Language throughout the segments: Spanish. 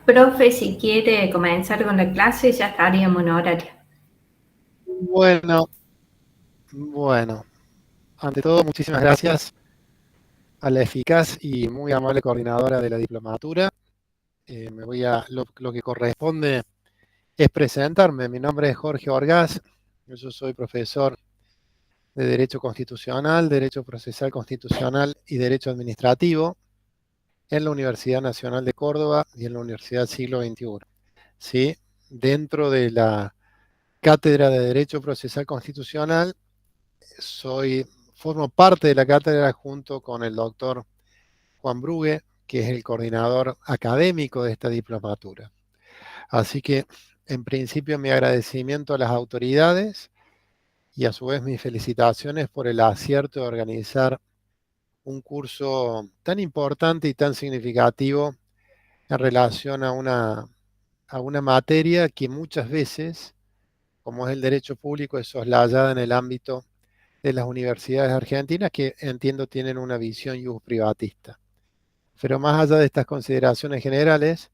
Profe, si quiere comenzar con la clase, ya estaríamos en horario. Bueno, bueno, ante todo, muchísimas gracias a la eficaz y muy amable coordinadora de la diplomatura. Lo que corresponde es presentarme. Mi nombre es Jorge Orgaz, yo soy profesor de Derecho Constitucional, Derecho Procesal Constitucional y Derecho Administrativo en la Universidad Nacional de Córdoba y en la Universidad Siglo XXI. ¿Sí? Dentro de la Cátedra de Derecho Procesal Constitucional, formo parte de la cátedra junto con el doctor Juan Brugue, que es el coordinador académico de esta diplomatura. Así que, en principio, mi agradecimiento a las autoridades y a su vez mis felicitaciones por el acierto de organizar un curso tan importante y tan significativo en relación a una materia que muchas veces, como es el derecho público, es soslayada en el ámbito de las universidades argentinas, que entiendo tienen una visión privatista. Pero más allá de estas consideraciones generales,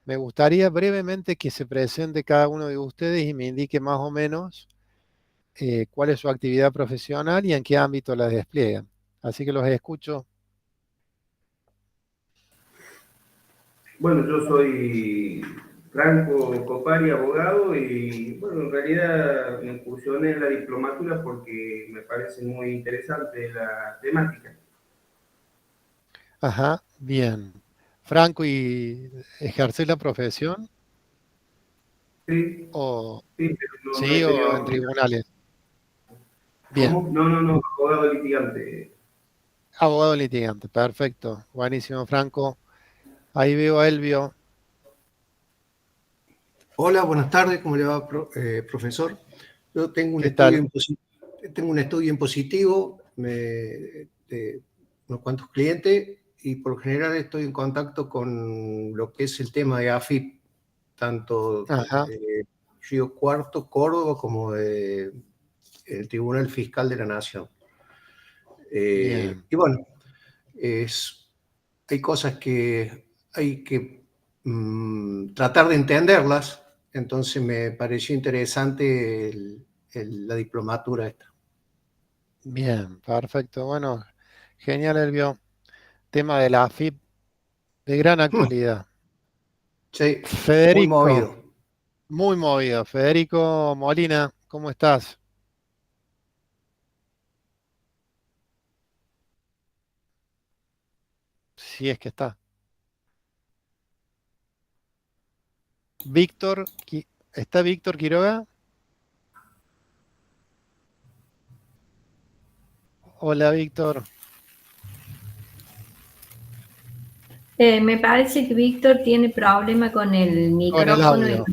me gustaría brevemente que se presente cada uno de ustedes y me indique más o menos cuál es su actividad profesional y en qué ámbito la despliegan. Así que los escucho. Bueno, yo soy Franco Copari, abogado, y bueno, en realidad me incursioné en la diplomatura porque me parece muy interesante la temática. Ajá, bien. Franco, ¿y ejercer la profesión? Sí, ¿O sí, pero no sí, he o en tenido... tribunales? Bien. ¿Cómo? No, no, no, abogado litigante. Abogado litigante, perfecto. Buenísimo, Franco. Ahí veo a Elvio. Hola, buenas tardes, ¿cómo le va, profesor? Yo ¿Qué tal? tengo un estudio en positivo de unos cuantos clientes y por lo general estoy en contacto con lo que es el tema de AFIP, tanto Ajá, de Río Cuarto, Córdoba, como de el Tribunal Fiscal de la Nación. bien. Y bueno, es, hay cosas que hay que tratar de entenderlas, entonces me pareció interesante la diplomatura esta. Bien, perfecto. Bueno, genial, Elvio. Tema de la AFIP de gran actualidad. Sí, muy Federico, movido. muy movido. Federico Molina, ¿cómo estás? Si es que está. Víctor, ¿está Víctor Quiroga? Hola, Víctor. Me parece que Víctor tiene problema con el Con el micrófono. audio.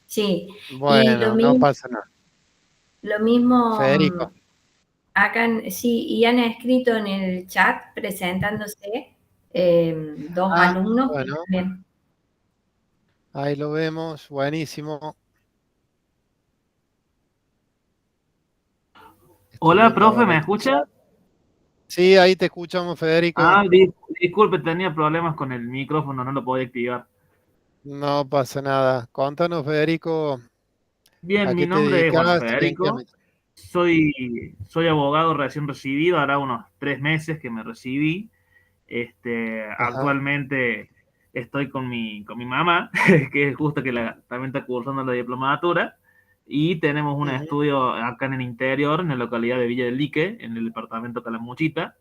Sí, y Bueno, no pasa nada. lo mismo Federico. acá, sí, y han escrito en el chat presentándose dos Ah, alumnos que bueno, también. ahí lo vemos. Buenísimo. Estoy Hola, viendo a profe, ver ¿me el... escucha? Sí, ahí te escuchamos, Federico. Ah, disculpe, tenía problemas con el micrófono, no lo podía activar. No pasa nada. Contanos, Federico, Bien, ¿a mi qué te nombre es, bueno, dedicas y en qué Federico. ámbito? Soy abogado recién recibido, hará unos 3 meses que me recibí. Ajá. Actualmente estoy con mi mamá, que es justo que también está cursando la diplomatura, y tenemos un Ujú. estudio acá en el interior, en la localidad de Villa del Lique, en el departamento Calamuchita.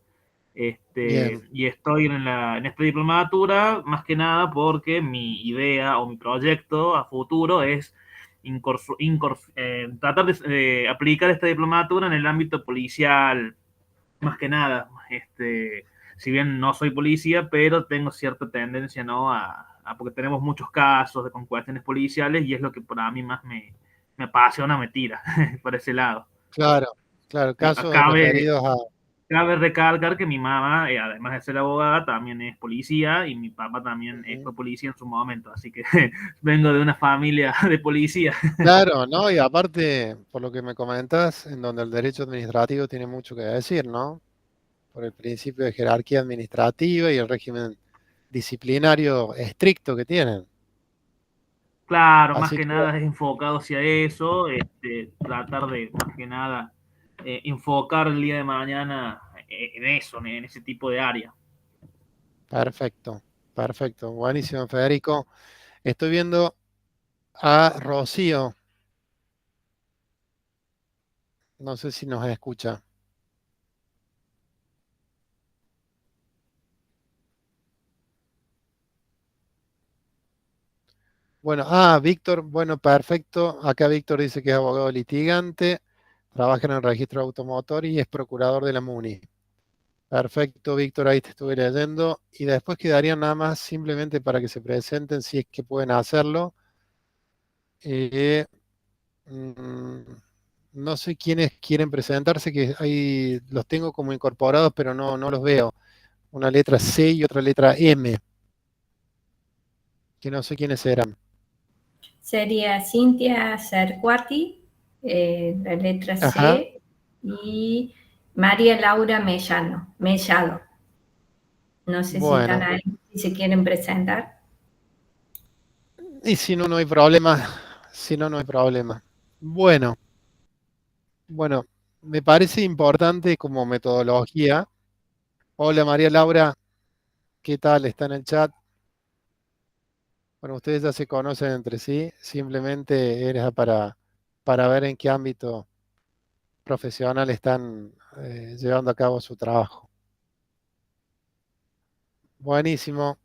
Bien. Y estoy en esta diplomatura más que nada porque mi idea o mi proyecto a futuro es tratar de aplicar esta diplomatura en el ámbito policial, más que nada. Si bien no soy policía, pero tengo cierta tendencia, ¿no? Porque tenemos muchos casos con cuestiones policiales y es lo que para mí más me apasiona, me tira por ese lado. Claro, claro. Casos Cabe, referidos a... Cabe recalcar que mi mamá, además de ser abogada, también es policía y mi papá también Ujú. fue policía en su momento, así que vengo de una familia de policía. Claro, ¿no? Y aparte, por lo que me comentas, en donde el derecho administrativo tiene mucho que decir, ¿no? Por el principio de jerarquía administrativa y el régimen disciplinario estricto que tienen. Claro, más Así que que, nada es enfocado hacia eso, tratar de, más que nada, enfocar el día de mañana en eso, en ese tipo de área. perfecto, perfecto. Buenísimo, Federico. Estoy viendo a Rocío. No sé si nos escucha. Bueno, Víctor, bueno, perfecto. Acá Víctor dice que es abogado litigante, trabaja en el registro automotor y es procurador de la MUNI. Perfecto, Víctor, ahí te estuve leyendo. Y después quedaría nada más simplemente para que se presenten si es que pueden hacerlo. Eh, mm, no sé quiénes quieren presentarse, que ahí los tengo como incorporados, pero no los veo. Una letra C y otra letra M, que no sé quiénes eran. Sería Cintia Cerquati, la letra Ajá. C, y María Laura Mellado. No sé si están Bueno, ahí, si se quieren presentar. y si no, no hay problema. Si no, no hay problema. Bueno, bueno, me parece importante como metodología. Hola María Laura, ¿qué tal? Está en el chat. Bueno, ustedes ya se conocen entre sí, simplemente era para ver en qué ámbito profesional están llevando a cabo su trabajo. Buenísimo.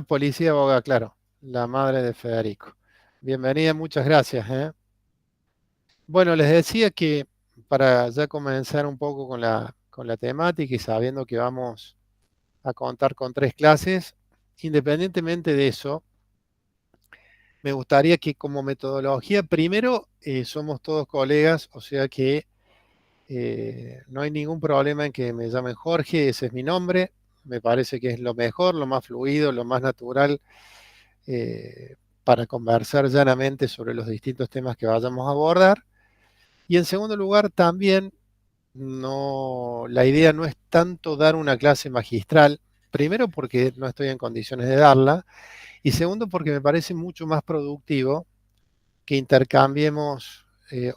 Policía abogada, claro, la madre de Federico. Bienvenida, muchas gracias, ¿eh? Bueno, les decía que para ya comenzar un poco con la temática y sabiendo que vamos a contar con 3 clases, independientemente de eso, me gustaría que como metodología, primero, somos todos colegas, o sea que no hay ningún problema en que me llamen Jorge, ese es mi nombre, me parece que es lo mejor, lo más fluido, lo más natural para conversar llanamente sobre los distintos temas que vayamos a abordar. Y en segundo lugar, también la idea no es tanto dar una clase magistral, primero porque no estoy en condiciones de darla, y segundo porque me parece mucho más productivo que intercambiemos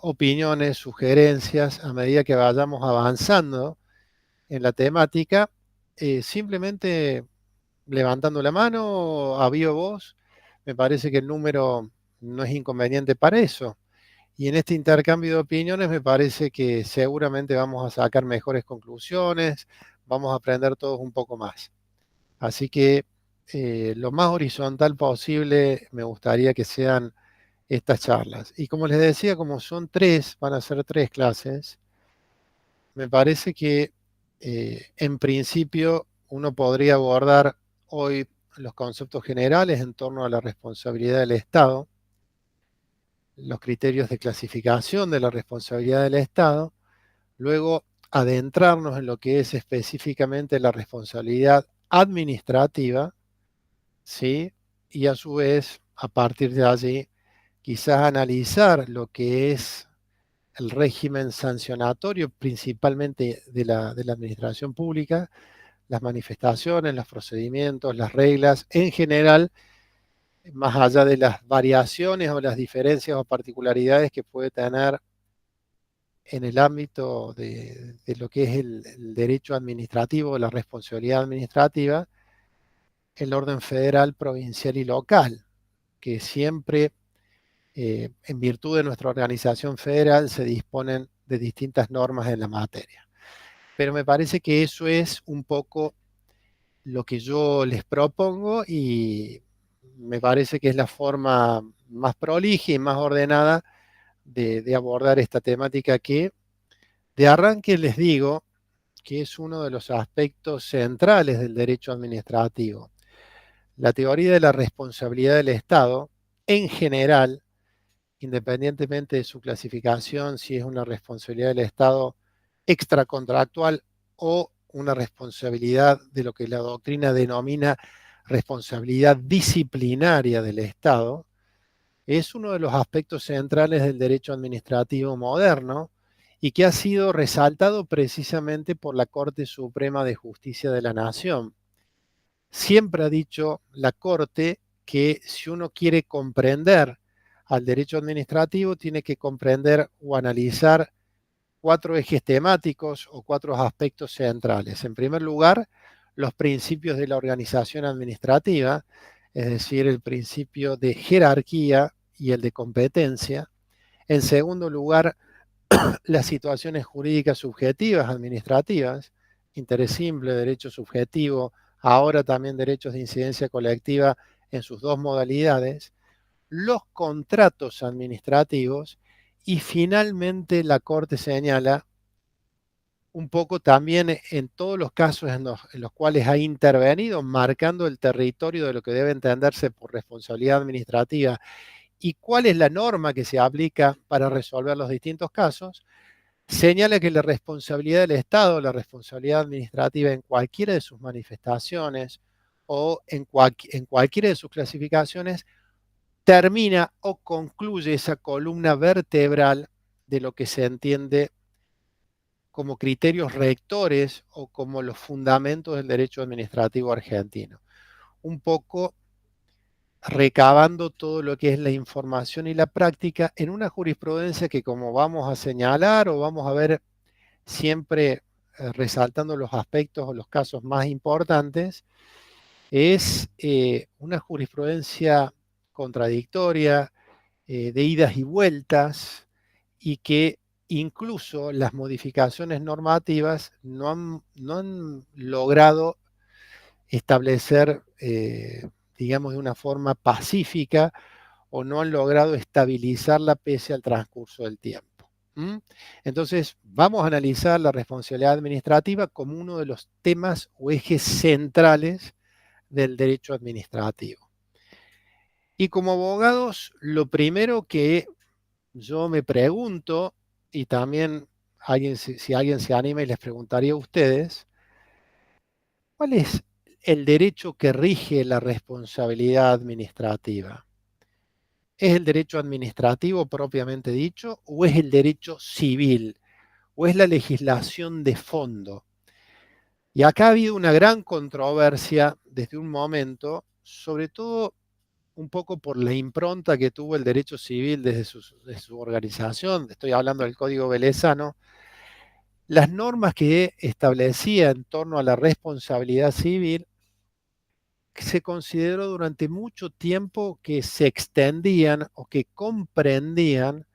opiniones, sugerencias a medida que vayamos avanzando en la temática, simplemente levantando la mano, a viva voz. Me parece que el número no es inconveniente para eso. Y en este intercambio de opiniones me parece que seguramente vamos a sacar mejores conclusiones, vamos a aprender todos un poco más. Así que lo más horizontal posible me gustaría que sean estas charlas. Y como les decía, como son 3, van a ser 3 clases, me parece que en principio uno podría abordar hoy los conceptos generales en torno a la responsabilidad del Estado, los criterios de clasificación de la responsabilidad del Estado, luego adentrarnos en lo que es específicamente la responsabilidad administrativa, ¿sí? Y a su vez, a partir de allí, quizás analizar lo que es el régimen sancionatorio, principalmente de la administración pública, las manifestaciones, los procedimientos, las reglas, en general, más allá de las variaciones o las diferencias o particularidades que puede tener en el ámbito de lo que es el derecho administrativo, la responsabilidad administrativa, el orden federal, provincial y local, que siempre, en virtud de nuestra organización federal, se disponen de distintas normas en la materia. Pero me parece que eso es un poco lo que yo les propongo y me parece que es la forma más prolija y más ordenada de abordar esta temática que de arranque les digo que es uno de los aspectos centrales del derecho administrativo. La teoría de la responsabilidad del Estado, en general, independientemente de su clasificación, si es una responsabilidad del Estado extracontractual o una responsabilidad de lo que la doctrina denomina responsabilidad disciplinaria del Estado, es uno de los aspectos centrales del derecho administrativo moderno y que ha sido resaltado precisamente por la Corte Suprema de Justicia de la Nación. Siempre ha dicho la Corte que si uno quiere comprender al derecho administrativo, tiene que comprender o analizar 4 ejes temáticos o 4 aspectos centrales. En primer lugar, los principios de la organización administrativa, es decir, el principio de jerarquía y el de competencia. En segundo lugar, las situaciones jurídicas subjetivas administrativas, interés simple, derecho subjetivo, ahora también derechos de incidencia colectiva en sus 2 modalidades, los contratos administrativos y finalmente la Corte señala un poco también en todos los casos en los cuales ha intervenido, marcando el territorio de lo que debe entenderse por responsabilidad administrativa y cuál es la norma que se aplica para resolver los distintos casos, señala que la responsabilidad del Estado, la responsabilidad administrativa en cualquiera de sus manifestaciones o en cualquiera de sus clasificaciones, termina o concluye esa columna vertebral de lo que se entiende como criterios rectores o como los fundamentos del derecho administrativo argentino. Un poco recabando todo lo que es la información y la práctica en una jurisprudencia que, como vamos a señalar o vamos a ver siempre resaltando los aspectos o los casos más importantes, es una jurisprudencia contradictoria, de idas y vueltas, y que incluso las modificaciones normativas no han logrado establecer, digamos, de una forma pacífica o no han logrado estabilizarla pese al transcurso del tiempo. Entonces, vamos a analizar la responsabilidad administrativa como uno de los temas o ejes centrales del derecho administrativo. Y como abogados, lo primero que yo me pregunto, y también si alguien se anima y les preguntaría a ustedes, ¿cuál es el derecho que rige la responsabilidad administrativa? ¿Es el derecho administrativo propiamente dicho o es el derecho civil o es la legislación de fondo? Y acá ha habido una gran controversia desde un momento, sobre todo un poco por la impronta que tuvo el derecho civil desde su organización, estoy hablando del Código Velezano, las normas que establecía en torno a la responsabilidad civil se consideró durante mucho tiempo que se extendían o que comprendían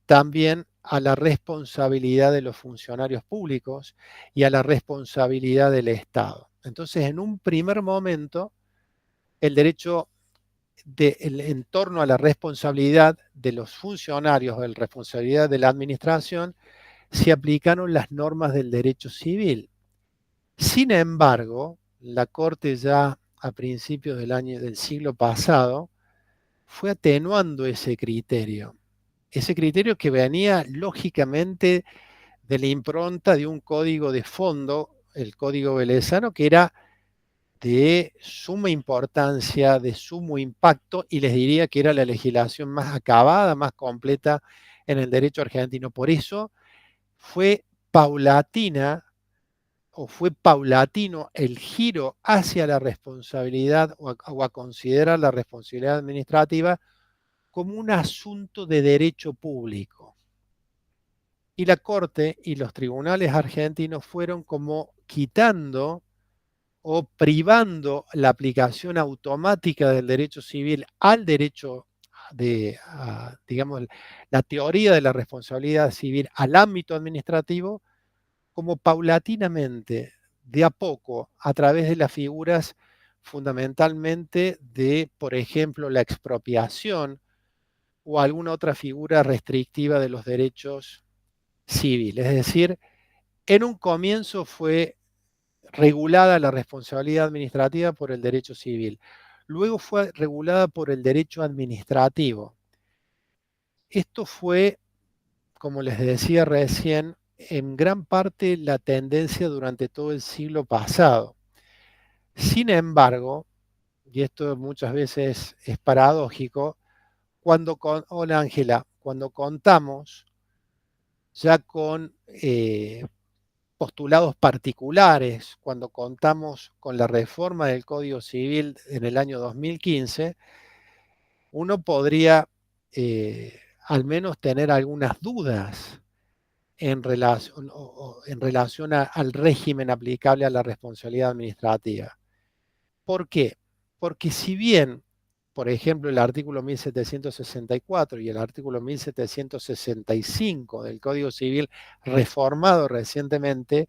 también a la responsabilidad de los funcionarios públicos y a la responsabilidad del Estado. Entonces, en un primer momento, el derecho en torno a la responsabilidad de los funcionarios o la responsabilidad de la administración, se aplicaron las normas del derecho civil. Sin embargo, la Corte ya a principios del siglo pasado fue atenuando ese criterio que venía lógicamente de la impronta de un código de fondo, el Código Velezano, que era de suma importancia, de sumo impacto, y les diría que era la legislación más acabada, más completa en el derecho argentino. Por eso fue paulatina o fue paulatino el giro hacia la responsabilidad o a considerar la responsabilidad administrativa como un asunto de derecho público. Y la Corte y los tribunales argentinos fueron como quitando o privando la aplicación automática del derecho civil al derecho digamos, la teoría de la responsabilidad civil al ámbito administrativo, como paulatinamente, de a poco, a través de las figuras fundamentalmente de, por ejemplo, la expropiación o alguna otra figura restrictiva de los derechos civiles. Es decir, en un comienzo fue regulada la responsabilidad administrativa por el derecho civil. Luego fue regulada por el derecho administrativo. Esto fue, como les decía recién, en gran parte la tendencia durante todo el siglo pasado. Sin embargo, y esto muchas veces es paradójico, hola Ángela, cuando contamos ya con postulados particulares. Cuando contamos con la reforma del Código Civil en el año 2015, uno podría al menos tener algunas dudas en relación al régimen aplicable a la responsabilidad administrativa. ¿Por qué? Porque si bien, por ejemplo, el artículo 1764 y el artículo 1765 del Código Civil reformado recientemente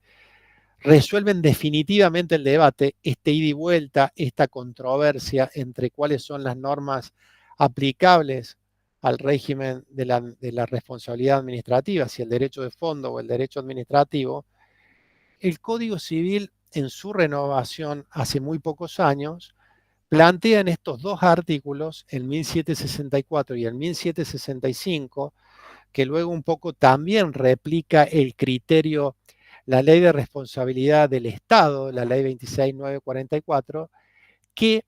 resuelven definitivamente el debate, ida y vuelta, esta controversia entre cuáles son las normas aplicables al régimen de la responsabilidad administrativa, si el derecho de fondo o el derecho administrativo, el Código Civil en su renovación hace muy pocos años plantea en estos dos artículos, el 1764 y el 1765, que luego un poco también replica el criterio, la ley de responsabilidad del Estado, la ley 26944, que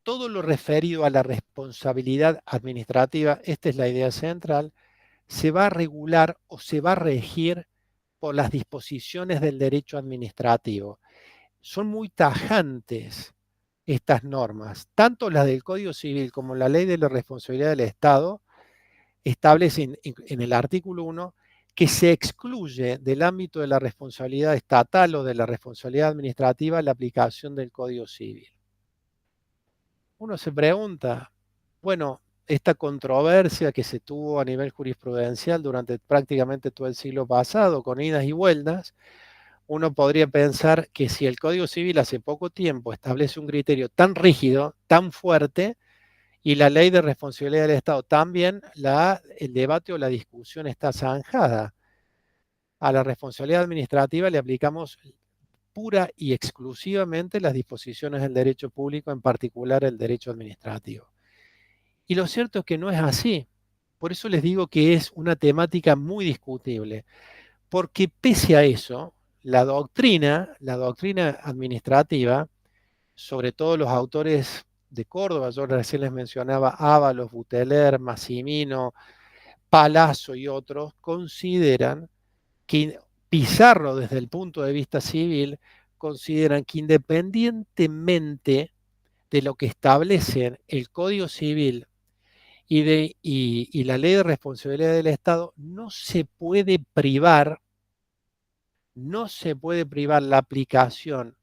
todo lo referido a la responsabilidad administrativa, esta es la idea central, se va a regular o se va a regir por las disposiciones del derecho administrativo. Son muy tajantes estas normas, tanto las del Código Civil como la ley de la responsabilidad del Estado, establecen en el artículo 1 que se excluye del ámbito de la responsabilidad estatal o de la responsabilidad administrativa la aplicación del Código Civil. Uno se pregunta, bueno, esta controversia que se tuvo a nivel jurisprudencial durante prácticamente todo el siglo pasado, con idas y vueltas, uno podría pensar que si el Código Civil hace poco tiempo establece un criterio tan rígido, tan fuerte, y la ley de responsabilidad del Estado también, el debate o la discusión está zanjada. A la responsabilidad administrativa le aplicamos pura y exclusivamente las disposiciones del derecho público, en particular el derecho administrativo. Y lo cierto es que no es así. Por eso les digo que es una temática muy discutible, porque pese a eso, la doctrina administrativa, sobre todo los autores de Córdoba, yo recién les mencionaba Ábalos, Buteler, Massimino, Palazzo y otros, consideran que, Pizarro desde el punto de vista civil, consideran que independientemente de lo que establecen el Código Civil y la Ley de Responsabilidad del Estado, no se puede privar la aplicación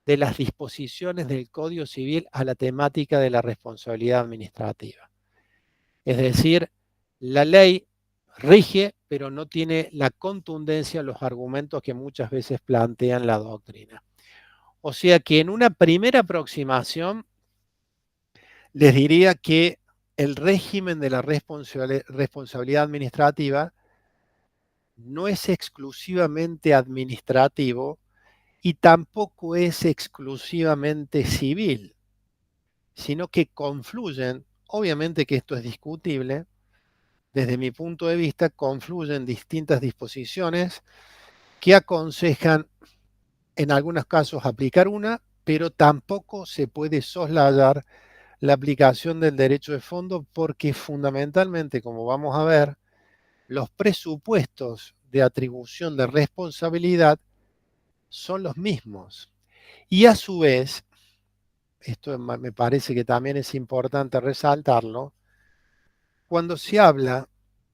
de las disposiciones del Código Civil a la temática de la responsabilidad administrativa. Es decir, la ley rige, pero no tiene la contundencia, los argumentos que muchas veces plantean la doctrina. O sea que en una primera aproximación les diría que el régimen de la responsabilidad administrativa no es exclusivamente administrativo y tampoco es exclusivamente civil, sino que confluyen, obviamente que esto es discutible, desde mi punto de vista, confluyen distintas disposiciones que aconsejan en algunos casos aplicar una, pero tampoco se puede soslayar la aplicación del derecho de fondo porque fundamentalmente, como vamos a ver, los presupuestos de atribución de responsabilidad son los mismos. Y a su vez, esto me parece que también es importante resaltarlo, cuando se habla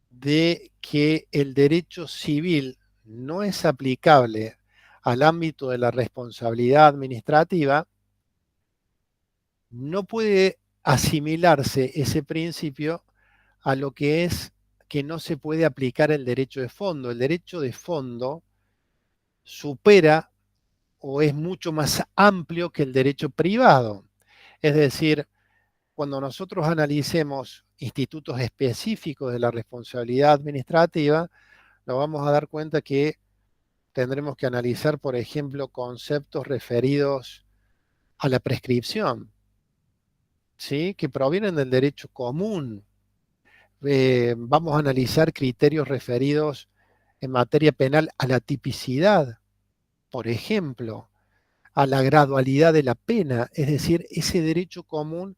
de que el derecho civil no es aplicable al ámbito de la responsabilidad administrativa, no puede asimilarse ese principio a lo que es que no se puede aplicar el derecho de fondo. El derecho de fondo supera o es mucho más amplio que el derecho privado. Es decir, cuando nosotros analicemos institutos específicos de la responsabilidad administrativa, nos vamos a dar cuenta que tendremos que analizar, por ejemplo, conceptos referidos a la prescripción, ¿sí?, que provienen del derecho común. Vamos a analizar criterios referidos en materia penal a la tipicidad, por ejemplo, a la gradualidad de la pena, es decir, ese derecho común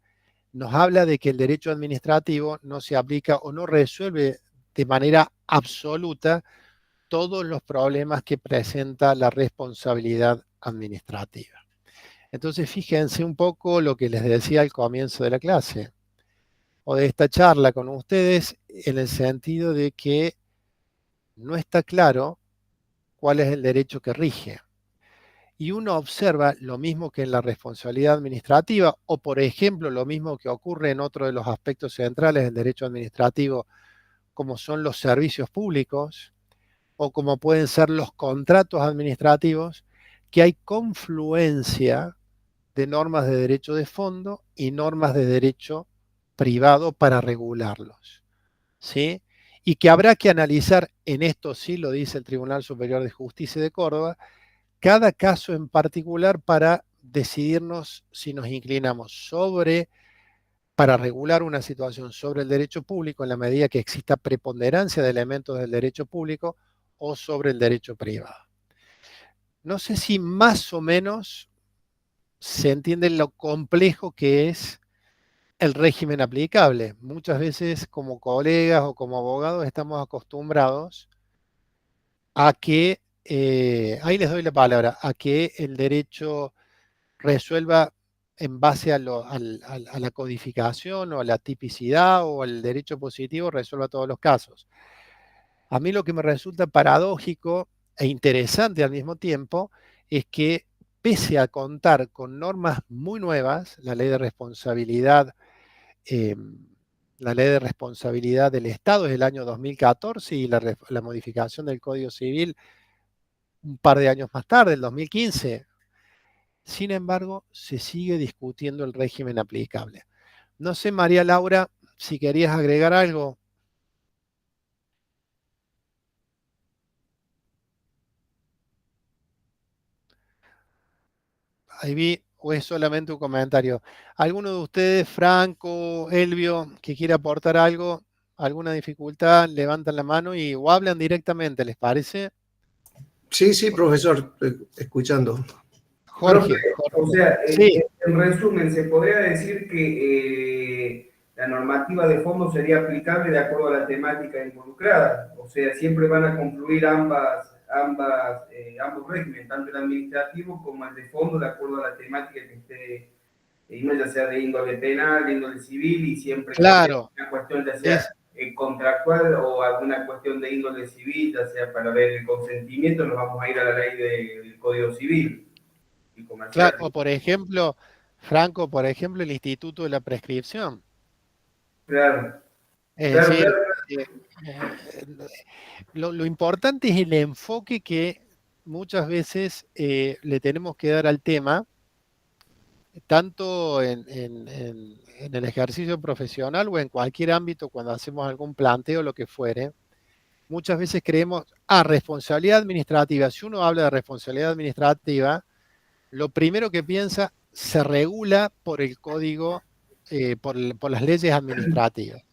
nos habla de que el derecho administrativo no se aplica o no resuelve de manera absoluta todos los problemas que presenta la responsabilidad administrativa. Entonces, fíjense un poco lo que les decía al comienzo de la clase, o de esta charla con ustedes, en el sentido de que no está claro cuál es el derecho que rige. Y uno observa lo mismo que en la responsabilidad administrativa, o por ejemplo, lo mismo que ocurre en otro de los aspectos centrales del derecho administrativo, como son los servicios públicos, o como pueden ser los contratos administrativos, que hay confluencia de normas de derecho de fondo y normas de derecho privado para regularlos, ¿sí? Y que habrá que analizar, en esto sí lo dice el Tribunal Superior de Justicia de Córdoba, cada caso en particular para decidirnos si nos inclinamos para regular una situación sobre el derecho público en la medida que exista preponderancia de elementos del derecho público o sobre el derecho privado. No sé si más o menos se entiende lo complejo que es el régimen aplicable. Muchas veces como colegas o como abogados estamos acostumbrados a que, ahí les doy la palabra, a que el derecho resuelva en base a la codificación o a la tipicidad o al derecho positivo, resuelva todos los casos. A mí lo que me resulta paradójico e interesante al mismo tiempo es que pese a contar con normas muy nuevas, la ley de responsabilidad del Estado es del año 2014 y la modificación del Código Civil un par de años más tarde, el 2015. Sin embargo, se sigue discutiendo el régimen aplicable. No sé, María Laura, si querías agregar algo. Ahí vi, o es solamente un comentario. ¿Alguno de ustedes, Franco, Elvio, que quiera aportar algo, alguna dificultad, levantan la mano o hablan directamente, ¿les parece? Sí, sí, profesor, escuchando. Jorge. O sea, Sí. en resumen, se podría decir que la normativa de fondo sería aplicable de acuerdo a la temática involucrada. O sea, siempre van a confluir ambos regímenes, tanto el administrativo como el de fondo, de acuerdo a la temática que esté, ya sea de índole penal, de índole civil, y siempre Claro. una cuestión ya sea contractual o alguna cuestión de índole civil, ya sea para ver el consentimiento, nos vamos a ir a la ley del Código Civil. Claro, o por ejemplo, Franco, el Instituto de la Prescripción. Claro. Es Claro, decir, claro. Lo importante es el enfoque que muchas veces le tenemos que dar al tema, tanto en el ejercicio profesional o en cualquier ámbito cuando hacemos algún planteo, lo que fuere. Muchas veces creemos, responsabilidad administrativa. Si uno habla de responsabilidad administrativa, lo primero que piensa se regula por el código, por las leyes administrativas.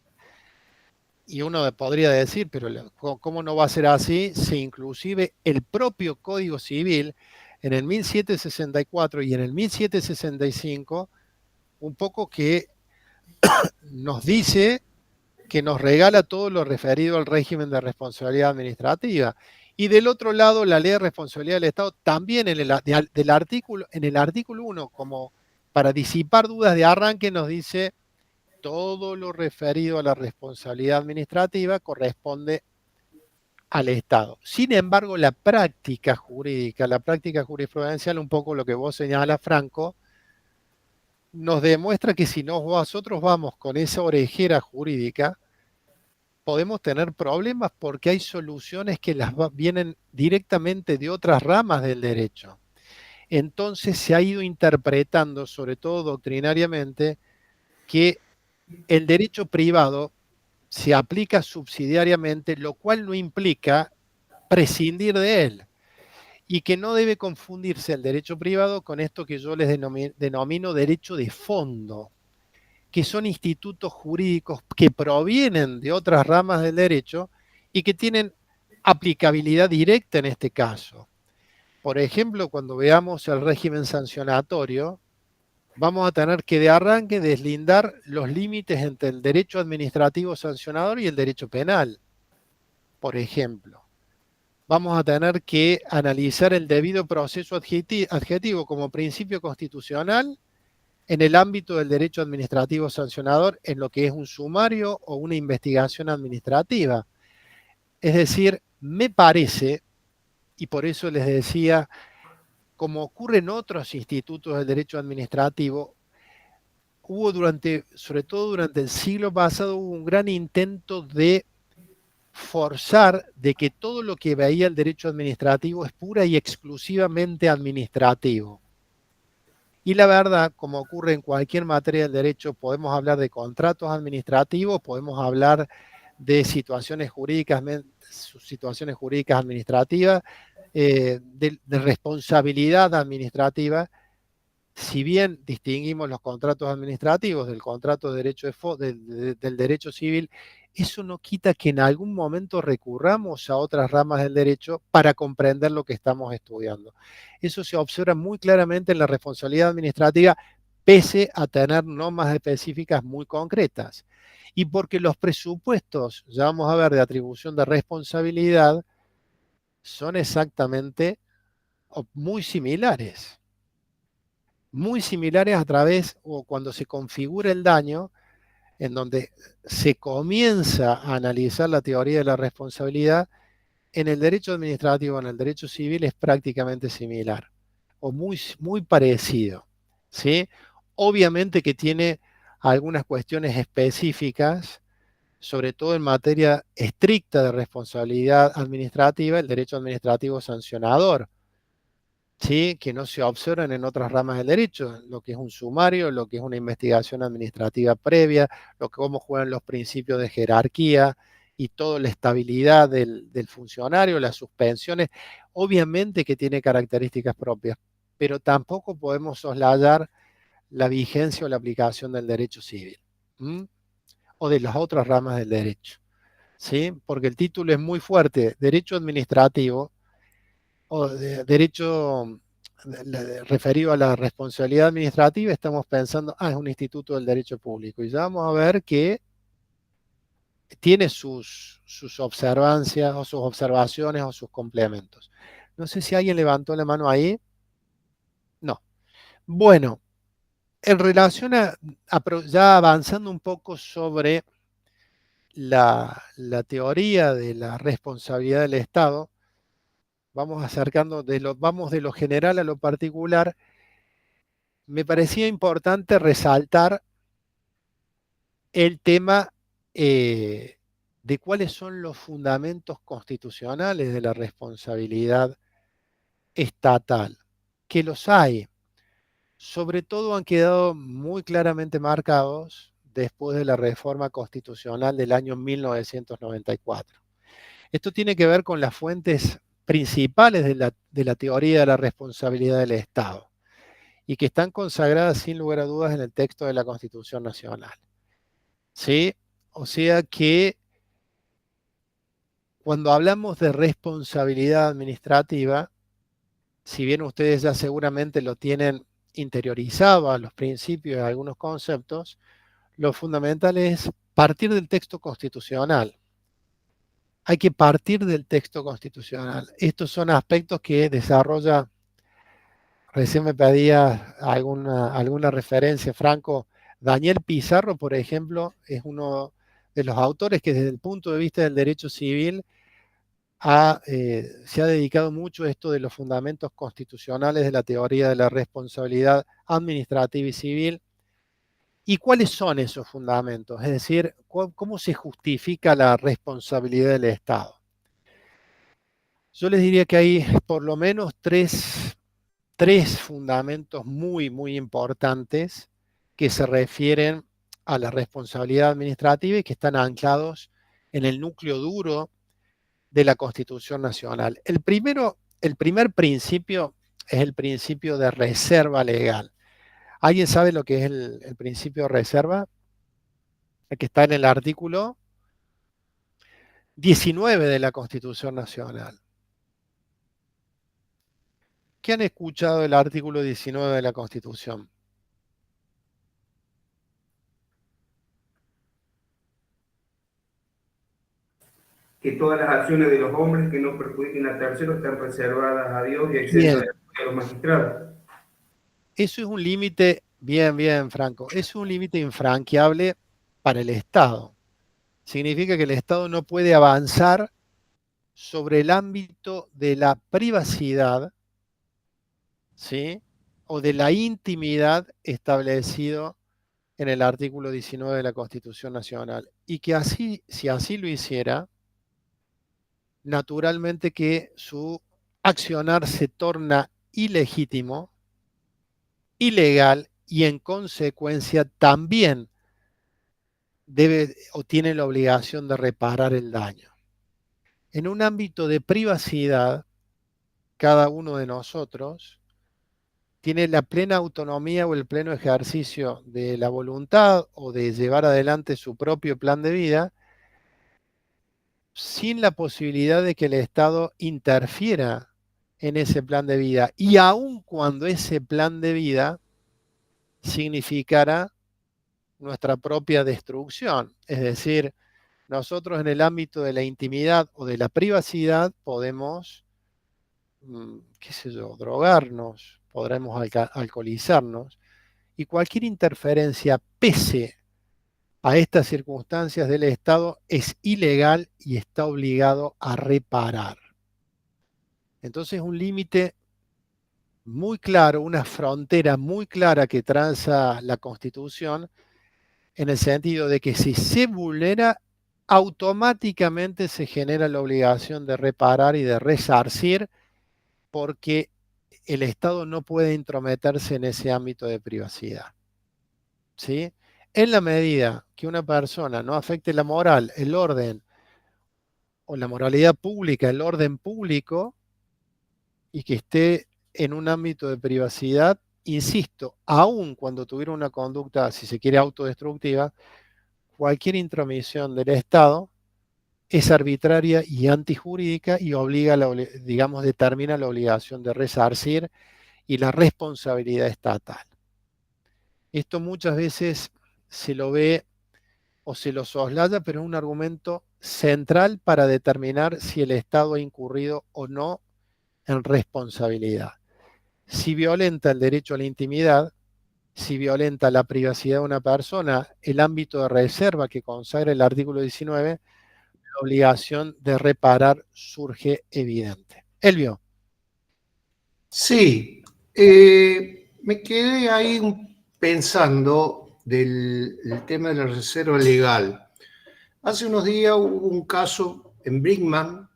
Y uno podría decir, pero ¿cómo no va a ser así si inclusive el propio Código Civil en el 1764 y en el 1765 un poco que nos dice que nos regala todo lo referido al régimen de responsabilidad administrativa? Y del otro lado, la ley de responsabilidad del Estado también en el artículo 1, como para disipar dudas de arranque, nos dice todo lo referido a la responsabilidad administrativa corresponde al Estado. Sin embargo, la práctica jurídica, la práctica jurisprudencial, un poco lo que vos señalas, Franco, nos demuestra que si nosotros vamos con esa orejera jurídica, podemos tener problemas porque hay soluciones que vienen directamente de otras ramas del derecho. Entonces se ha ido interpretando, sobre todo doctrinariamente, que el derecho privado se aplica subsidiariamente, lo cual no implica prescindir de él, y que no debe confundirse el derecho privado con esto que yo les denomino derecho de fondo, que son institutos jurídicos que provienen de otras ramas del derecho y que tienen aplicabilidad directa en este caso. Por ejemplo, cuando veamos el régimen sancionatorio, vamos a tener que de arranque deslindar los límites entre el derecho administrativo sancionador y el derecho penal, por ejemplo. vamos a tener que analizar el debido proceso adjetivo como principio constitucional en el ámbito del derecho administrativo sancionador en lo que es un sumario o una investigación administrativa. Es decir, me parece, y por eso les decía, como ocurre en otros institutos del derecho administrativo, hubo sobre todo durante el siglo pasado, hubo un gran intento de forzar de que todo lo que veía el derecho administrativo es pura y exclusivamente administrativo. Y la verdad, como ocurre en cualquier materia del derecho, podemos hablar de contratos administrativos, podemos hablar de situaciones jurídicas administrativas, de responsabilidad administrativa. Si bien distinguimos los contratos administrativos del contrato de derecho del derecho civil, eso no quita que en algún momento recurramos a otras ramas del derecho para comprender lo que estamos estudiando. Eso se observa muy claramente en la responsabilidad administrativa, pese a tener normas específicas muy concretas. Y porque los presupuestos, ya vamos a ver, de atribución de responsabilidad, son exactamente muy similares. Muy similares a través o cuando se configura el daño, en donde se comienza a analizar la teoría de la responsabilidad, en el derecho administrativo, en el derecho civil es prácticamente similar o muy, muy parecido, ¿sí? Obviamente que tiene algunas cuestiones específicas, sobre todo en materia estricta de responsabilidad administrativa, el derecho administrativo sancionador, ¿sí? Que no se observan en otras ramas del derecho, lo que es un sumario, lo que es una investigación administrativa previa, cómo juegan los principios de jerarquía y toda la estabilidad del funcionario, las suspensiones, obviamente que tiene características propias, pero tampoco podemos soslayar la vigencia o la aplicación del derecho civil, ¿m? O de las otras ramas del derecho, ¿sí? Porque el título es muy fuerte, derecho administrativo, o de derecho referido a la responsabilidad administrativa, estamos pensando, es un instituto del derecho público. Y ya vamos a ver que tiene sus observancias o sus observaciones o sus complementos. No sé si alguien levantó la mano ahí. No. Bueno, en relación ya avanzando un poco sobre la teoría de la responsabilidad del Estado, vamos vamos de lo general a lo particular. Me parecía importante resaltar el tema de cuáles son los fundamentos constitucionales de la responsabilidad estatal, que los hay. Sobre todo han quedado muy claramente marcados después de la reforma constitucional del año 1994. Esto tiene que ver con las fuentes principales de la teoría de la responsabilidad del Estado y que están consagradas sin lugar a dudas en el texto de la Constitución Nacional. ¿Sí? O sea que cuando hablamos de responsabilidad administrativa, si bien ustedes ya seguramente lo tienen interiorizado a los principios de algunos conceptos, lo fundamental es partir del texto constitucional. Hay que partir del texto constitucional. Estos son aspectos que desarrolla, recién me pedía alguna referencia, Franco. Daniel Pizarro, por ejemplo, es uno de los autores que desde el punto de vista del derecho civil se ha dedicado mucho a esto de los fundamentos constitucionales de la teoría de la responsabilidad administrativa y civil. ¿Y cuáles son esos fundamentos? Es decir, ¿cómo se justifica la responsabilidad del Estado? Yo les diría que hay por lo menos tres fundamentos muy, muy importantes que se refieren a la responsabilidad administrativa y que están anclados en el núcleo duro de la Constitución Nacional. El primer principio es el principio de reserva legal. ¿Alguien sabe lo que es el principio de reserva? El que está en el artículo 19 de la Constitución Nacional. ¿Qué han escuchado del artículo 19 de la Constitución? que todas las acciones de los hombres que no perjudiquen a terceros están reservadas a Dios y Bien, exentas a los magistrados. eso es un límite, bien, Franco, es un límite infranqueable para el Estado. Significa que el Estado no puede avanzar sobre el ámbito de la privacidad, ¿sí? O de la intimidad establecido en el artículo 19 de la Constitución Nacional. Y que así, si así lo hiciera, naturalmente que su accionar se torna ilegítimo, ilegal y en consecuencia también debe o tiene la obligación de reparar el daño. En un ámbito de privacidad, cada uno de nosotros tiene la plena autonomía o el pleno ejercicio de la voluntad o de llevar adelante su propio plan de vida sin la posibilidad de que el Estado interfiera en ese plan de vida. Y aun cuando ese plan de vida significara nuestra propia destrucción. Es decir, nosotros en el ámbito de la intimidad o de la privacidad podemos, qué sé yo, drogarnos, podremos alcoholizarnos, y cualquier interferencia pese a estas circunstancias del Estado es ilegal y está obligado a reparar. Entonces un límite muy claro, una frontera muy clara que traza la Constitución en el sentido de que si se vulnera, automáticamente se genera la obligación de reparar y de resarcir porque el Estado no puede intrometerse en ese ámbito de privacidad. ¿Sí? En la medida que una persona no afecte la moral, el orden o la moralidad pública, el orden público, y que esté en un ámbito de privacidad, insisto, aun cuando tuviera una conducta, si se quiere, autodestructiva, cualquier intromisión del Estado es arbitraria y antijurídica y obliga, digamos, determina la obligación de resarcir y la responsabilidad estatal. Esto muchas veces se lo ve o se lo soslaya, pero es un argumento central para determinar si el Estado ha incurrido o no en responsabilidad. Si violenta el derecho a la intimidad, si violenta la privacidad de una persona, el ámbito de reserva que consagra el artículo 19, la obligación de reparar surge evidente. Elvio. Sí, me quedé ahí pensando del tema de la reserva legal. Hace unos días hubo un caso en Brinkman,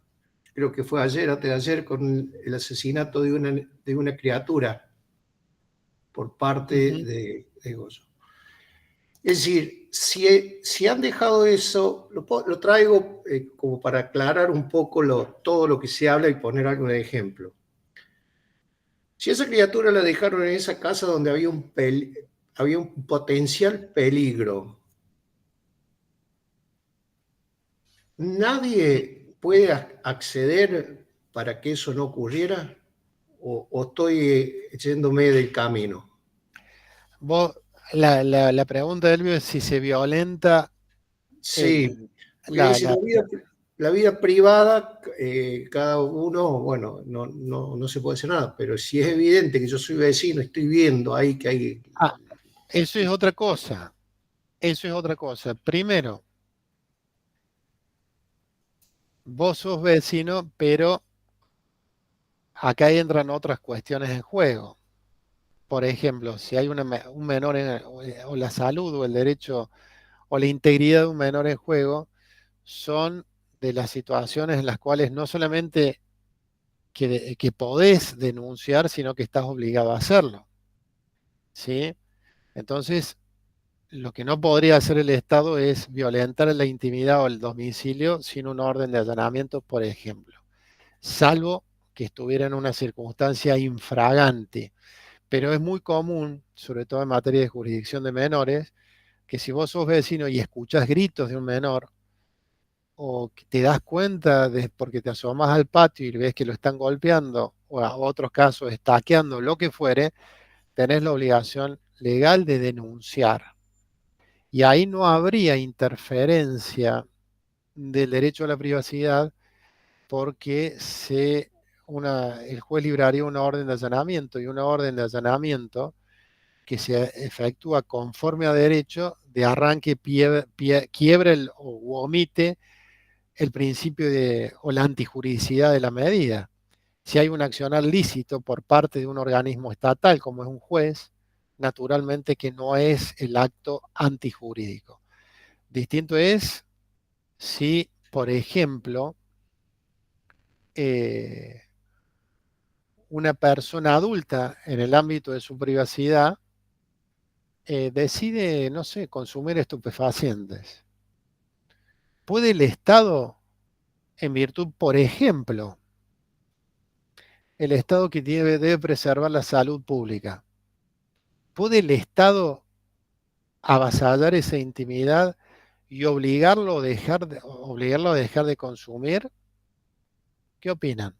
creo que fue ayer, antes de ayer, con el asesinato de una criatura por parte de Gozo. Es decir, si han dejado eso, lo traigo como para aclarar un poco todo lo que se habla y poner algún ejemplo. Si esa criatura la dejaron en esa casa donde había un potencial peligro, ¿nadie puede acceder para que eso no ocurriera? ¿O estoy yéndome del camino? La pregunta, Elvio, es si se violenta. Sí, la vida privada, cada uno, bueno, no se puede hacer nada, pero si es evidente que yo soy vecino, estoy viendo ahí que hay... Eso es otra cosa. Eso es otra cosa. Primero, vos sos vecino, pero acá entran otras cuestiones en juego. Por ejemplo, si hay un menor o la salud o el derecho o la integridad de un menor en juego, son de las situaciones en las cuales no solamente que podés denunciar, sino que estás obligado a hacerlo. ¿Sí? Entonces, lo que no podría hacer el Estado es violentar la intimidad o el domicilio sin una orden de allanamiento, por ejemplo, salvo que estuviera en una circunstancia infragante. Pero es muy común, sobre todo en materia de jurisdicción de menores, que si vos sos vecino y escuchás gritos de un menor, o que te das cuenta porque te asomas al patio y ves que lo están golpeando, o a otros casos estaqueando, lo que fuere, tenés la obligación legal de denunciar. Y ahí no habría interferencia del derecho a la privacidad porque el juez libraría una orden de allanamiento, y una orden de allanamiento que se efectúa conforme a derecho, de arranque quiebra o omite el principio o la antijuridicidad de la medida. Si hay un accionar lícito por parte de un organismo estatal, como es un juez, naturalmente que no es el acto antijurídico. Distinto es si, por ejemplo, una persona adulta en el ámbito de su privacidad decide, no sé, consumir estupefacientes. ¿Puede el Estado, en virtud, por ejemplo, el Estado que debe preservar la salud pública, puede el Estado avasallar esa intimidad y obligarlo a dejar de consumir? ¿Qué opinan?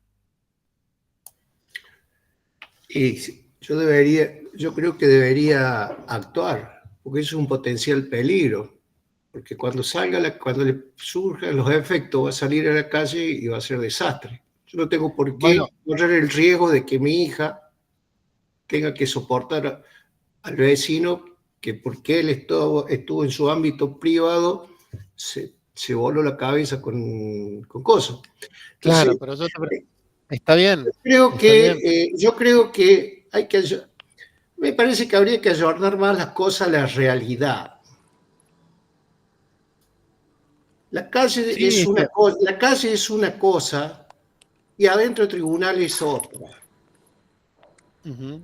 Y yo creo que debería actuar, porque eso es un potencial peligro, porque cuando le surjan los efectos, va a salir a la calle y va a ser desastre. Yo no tengo por qué Bueno, correr el riesgo de que mi hija tenga que soportar al vecino que porque él estuvo en su ámbito privado, se voló la cabeza con cosas. claro, Entonces, pero está bien, está bien. yo creo que me parece que habría que ayornar más las cosas a la realidad. La calle Sí, es una cosa y adentro del tribunal es otra. ujú.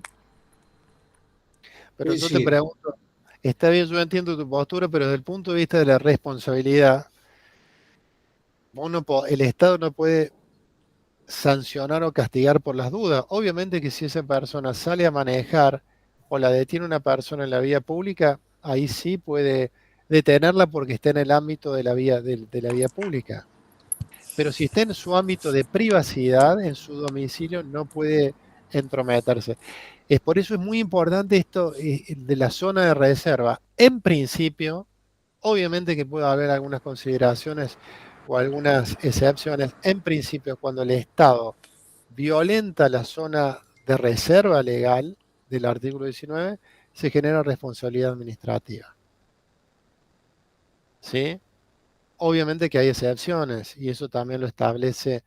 Pero Es yo te decir, pregunto, está bien, yo entiendo tu postura, pero desde el punto de vista de la responsabilidad, el Estado no puede sancionar o castigar por las dudas. Obviamente que si esa persona sale a manejar o la detiene una persona en la vía pública, ahí sí puede detenerla porque está en el ámbito de la vía pública. Pero si está en su ámbito de privacidad, en su domicilio, no puede entrometerse. Por eso es muy importante esto de la zona de reserva. En principio, obviamente que puede haber algunas consideraciones o algunas excepciones. En principio, cuando el Estado violenta la zona de reserva legal del artículo 19, se genera responsabilidad administrativa. ¿Sí? Obviamente que hay excepciones, y eso también lo establece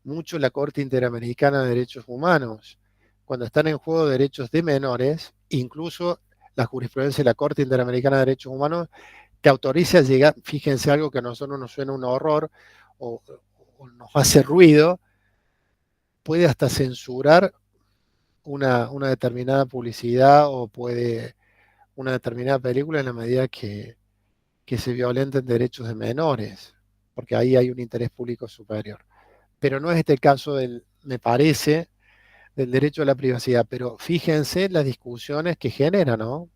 mucho la Corte Interamericana de Derechos Humanos. Cuando están en juego derechos de menores, incluso la jurisprudencia de la Corte Interamericana de Derechos Humanos te autoriza a llegar, fíjense, algo que a nosotros nos suena un horror o nos hace ruido, puede hasta censurar una determinada publicidad o puede una determinada película en la medida que se violenten derechos de menores, porque ahí hay un interés público superior. Pero no es este el caso me parece, del derecho a la privacidad. Pero fíjense las discusiones que generan, ¿no?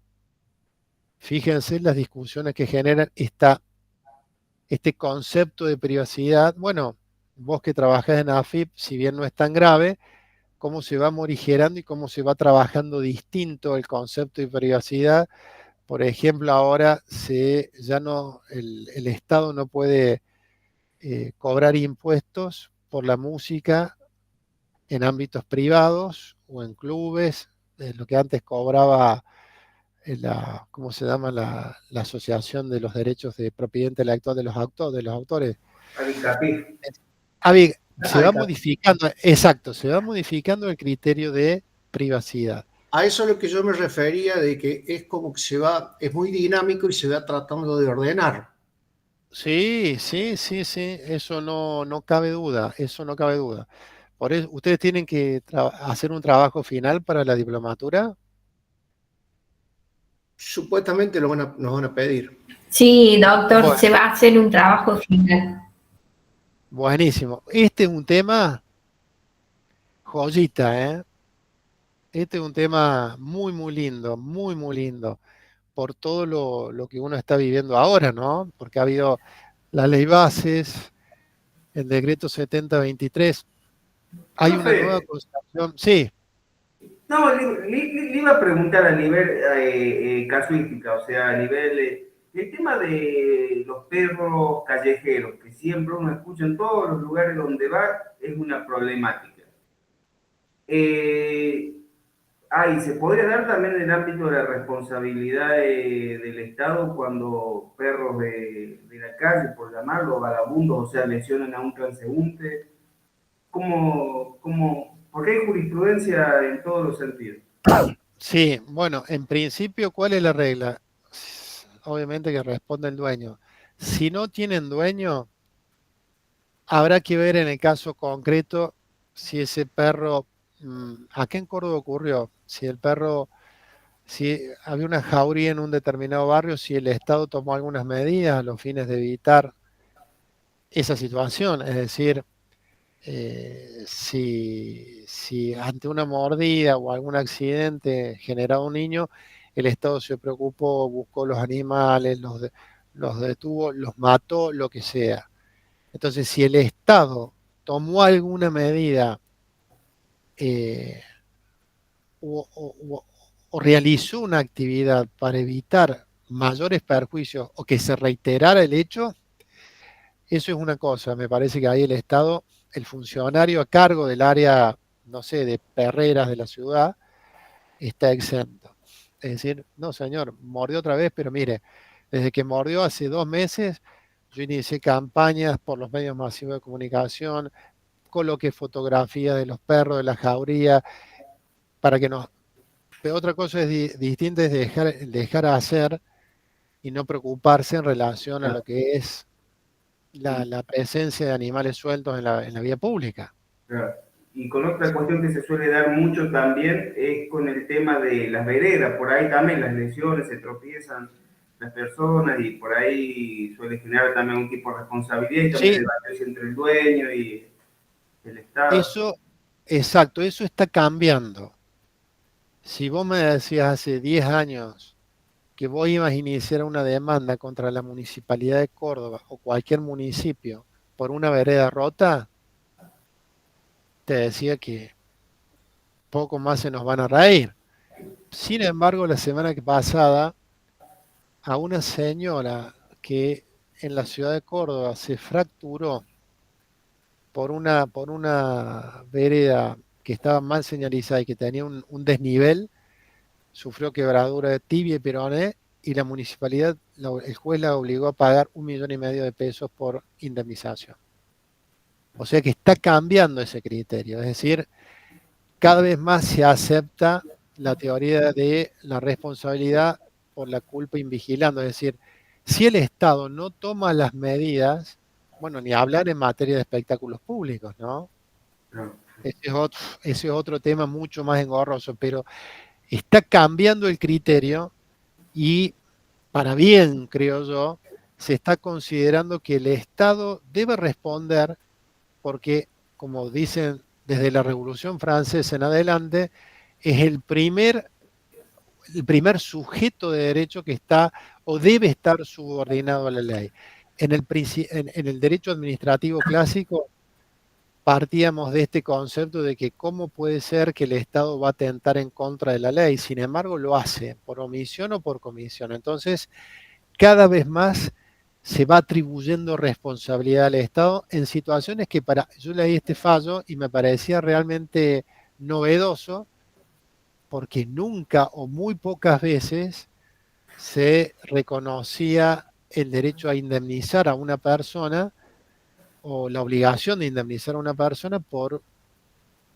Fíjense las discusiones que generan este concepto de privacidad. Bueno, vos que trabajás en AFIP, si bien no es tan grave, cómo se va morigerando y cómo se va trabajando distinto el concepto de privacidad. Por ejemplo, ahora ya no, el Estado no puede cobrar impuestos por la música en ámbitos privados o en clubes, lo que antes cobraba ¿cómo se llama? La Asociación de los Derechos de Propiedad Intelectual de los Autores. Alicapi. Se va modificando, exacto, se va modificando el criterio de privacidad. a eso es lo que yo me refería, de que es como que es muy dinámico y se va tratando de ordenar. Sí, sí, sí, sí, eso no cabe duda, eso no cabe duda. Por eso, ¿ustedes tienen que hacer un trabajo final para la diplomatura? Supuestamente nos van a pedir. Sí, doctor, Bueno, se va a hacer un trabajo final. buenísimo. Este es un tema joyita, ¿eh? Este es un tema muy, muy lindo, muy, muy lindo, por todo lo que uno está viviendo ahora, ¿no? Porque ha habido la ley bases, el decreto 7023, hay una nueva Profe, constitución, sí, no, le iba a preguntar a nivel casuística, o sea, a nivel El tema de los perros callejeros, que siempre uno escucha en todos los lugares donde va, es una problemática. Y se podría dar también en el ámbito de la responsabilidad del Estado cuando perros de la calle, por llamarlo, vagabundos, o sea, lesionan a un transeúnte. Porque hay jurisprudencia en todos los sentidos. Sí, bueno, en principio, ¿cuál es la regla? Obviamente que responde el dueño. Si no tienen dueño, habrá que ver en el caso concreto si ese perro, acá en Córdoba ocurrió, si había una jauría en un determinado barrio, si el Estado tomó algunas medidas a los fines de evitar esa situación, es decir, si ante una mordida o algún accidente generado un niño, el Estado se preocupó, buscó los animales, los detuvo, los mató, lo que sea. Entonces, si el Estado tomó alguna medida eh, o realizó una actividad para evitar mayores perjuicios o que se reiterara el hecho, eso es una cosa. Me parece que ahí el Estado, el funcionario a cargo del área, no sé, de perreras de la ciudad, está exento. Es decir, no señor, mordió otra vez, pero mire, desde que mordió hace 2 meses, yo inicié campañas por los medios masivos de comunicación, coloqué fotografías de los perros, de la jauría, para que nos... Pero otra cosa distinta es dejar hacer y no preocuparse en relación a lo que es la presencia de animales sueltos en la vía pública. Claro. Y con otra cuestión que se suele dar mucho también es con el tema de las veredas. Por ahí también las lesiones, se tropiezan las personas y por ahí suele generar también un tipo de responsabilidad y también Sí, debate entre el dueño y el Estado. eso, exacto, eso está cambiando. Si vos me decías hace 10 años que vos ibas a iniciar una demanda contra la Municipalidad de Córdoba o cualquier municipio por una vereda rota, te decía que poco más se nos van a reír. Sin embargo, la semana pasada, a una señora que en la ciudad de Córdoba se fracturó por una vereda que estaba mal señalizada y que tenía un desnivel, sufrió quebradura de tibia y peroné y la municipalidad, el juez la obligó a pagar 1,5 millones de pesos por indemnización. O sea que está cambiando ese criterio, es decir, cada vez más se acepta la teoría de la responsabilidad por la culpa invigilando, es decir, si el Estado no toma las medidas, bueno, ni hablar en materia de espectáculos públicos, ¿no? Claro. Ese es otro tema mucho más engorroso, pero está cambiando el criterio y para bien, creo yo, se está considerando que el Estado debe responder porque, como dicen desde la Revolución Francesa en adelante, es el primer sujeto de derecho que está o debe estar subordinado a la ley. En el derecho administrativo clásico partíamos de este concepto de que cómo puede ser que el Estado va a atentar en contra de la ley, sin embargo lo hace por omisión o por comisión. Entonces, cada vez más se va atribuyendo responsabilidad al Estado en situaciones que yo leí este fallo y me parecía realmente novedoso porque nunca o muy pocas veces se reconocía el derecho a indemnizar a una persona o la obligación de indemnizar a una persona por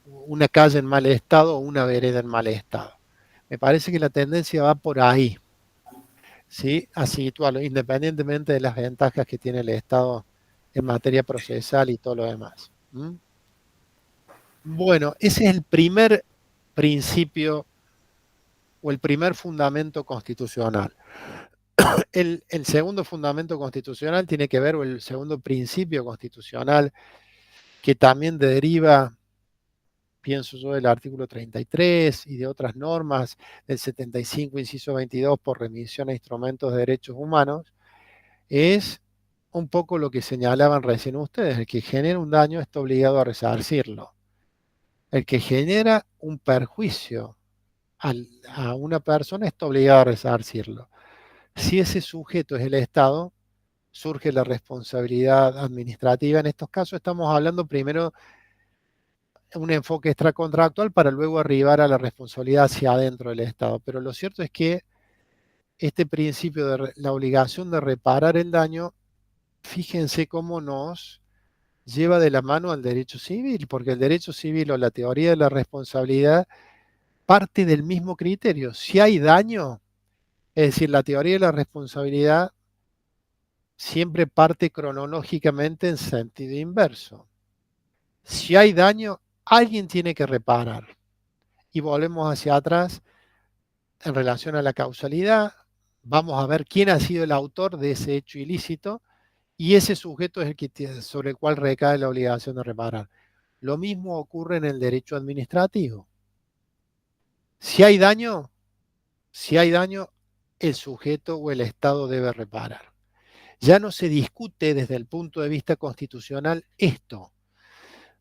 una calle en mal estado o una vereda en mal estado. Me parece que la tendencia va por ahí, ¿sí? A situarlo, independientemente de las ventajas que tiene el Estado en materia procesal y todo lo demás. Bueno, ese es el primer principio o el primer fundamento constitucional. El segundo fundamento constitucional tiene que ver, o el segundo principio constitucional, que también deriva, pienso yo, del artículo 33 y de otras normas del 75, inciso 22, por remisión a instrumentos de derechos humanos, es un poco lo que señalaban recién ustedes. El que genera un daño está obligado a resarcirlo. El que genera un perjuicio a una persona está obligado a resarcirlo. Si ese sujeto es el Estado, surge la responsabilidad administrativa. En estos casos estamos hablando primero de un enfoque extracontractual para luego arribar a la responsabilidad hacia adentro del Estado. Pero lo cierto es que este principio de la obligación de reparar el daño, fíjense cómo nos lleva de la mano al derecho civil, porque el derecho civil o la teoría de la responsabilidad parte del mismo criterio. Si hay daño, es decir, la teoría de la responsabilidad siempre parte cronológicamente en sentido inverso. Si hay daño, alguien tiene que reparar. Y volvemos hacia atrás en relación a la causalidad. Vamos a ver quién ha sido el autor de ese hecho ilícito y ese sujeto es el que sobre el cual recae la obligación de reparar. Lo mismo ocurre en el derecho administrativo. Si hay daño, el sujeto o el Estado debe reparar. Ya no se discute desde el punto de vista constitucional esto,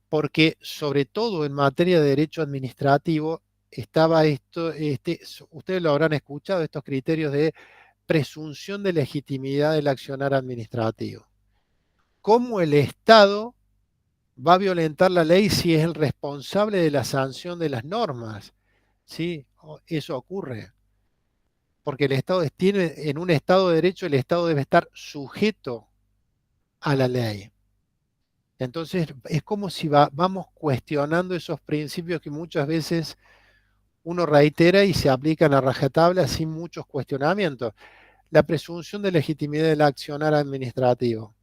porque sobre todo en materia de derecho administrativo estaba esto, ustedes lo habrán escuchado, estos criterios de presunción de legitimidad del accionar administrativo. ¿Cómo el Estado va a violentar la ley si es el responsable de la sanción de las normas? ¿Sí? Eso ocurre. Porque el Estado tiene, en un Estado de Derecho, el Estado debe estar sujeto a la ley. Entonces, es como si vamos cuestionando esos principios que muchas veces uno reitera y se aplican a rajatabla sin muchos cuestionamientos. La presunción de legitimidad del accionar administrativo.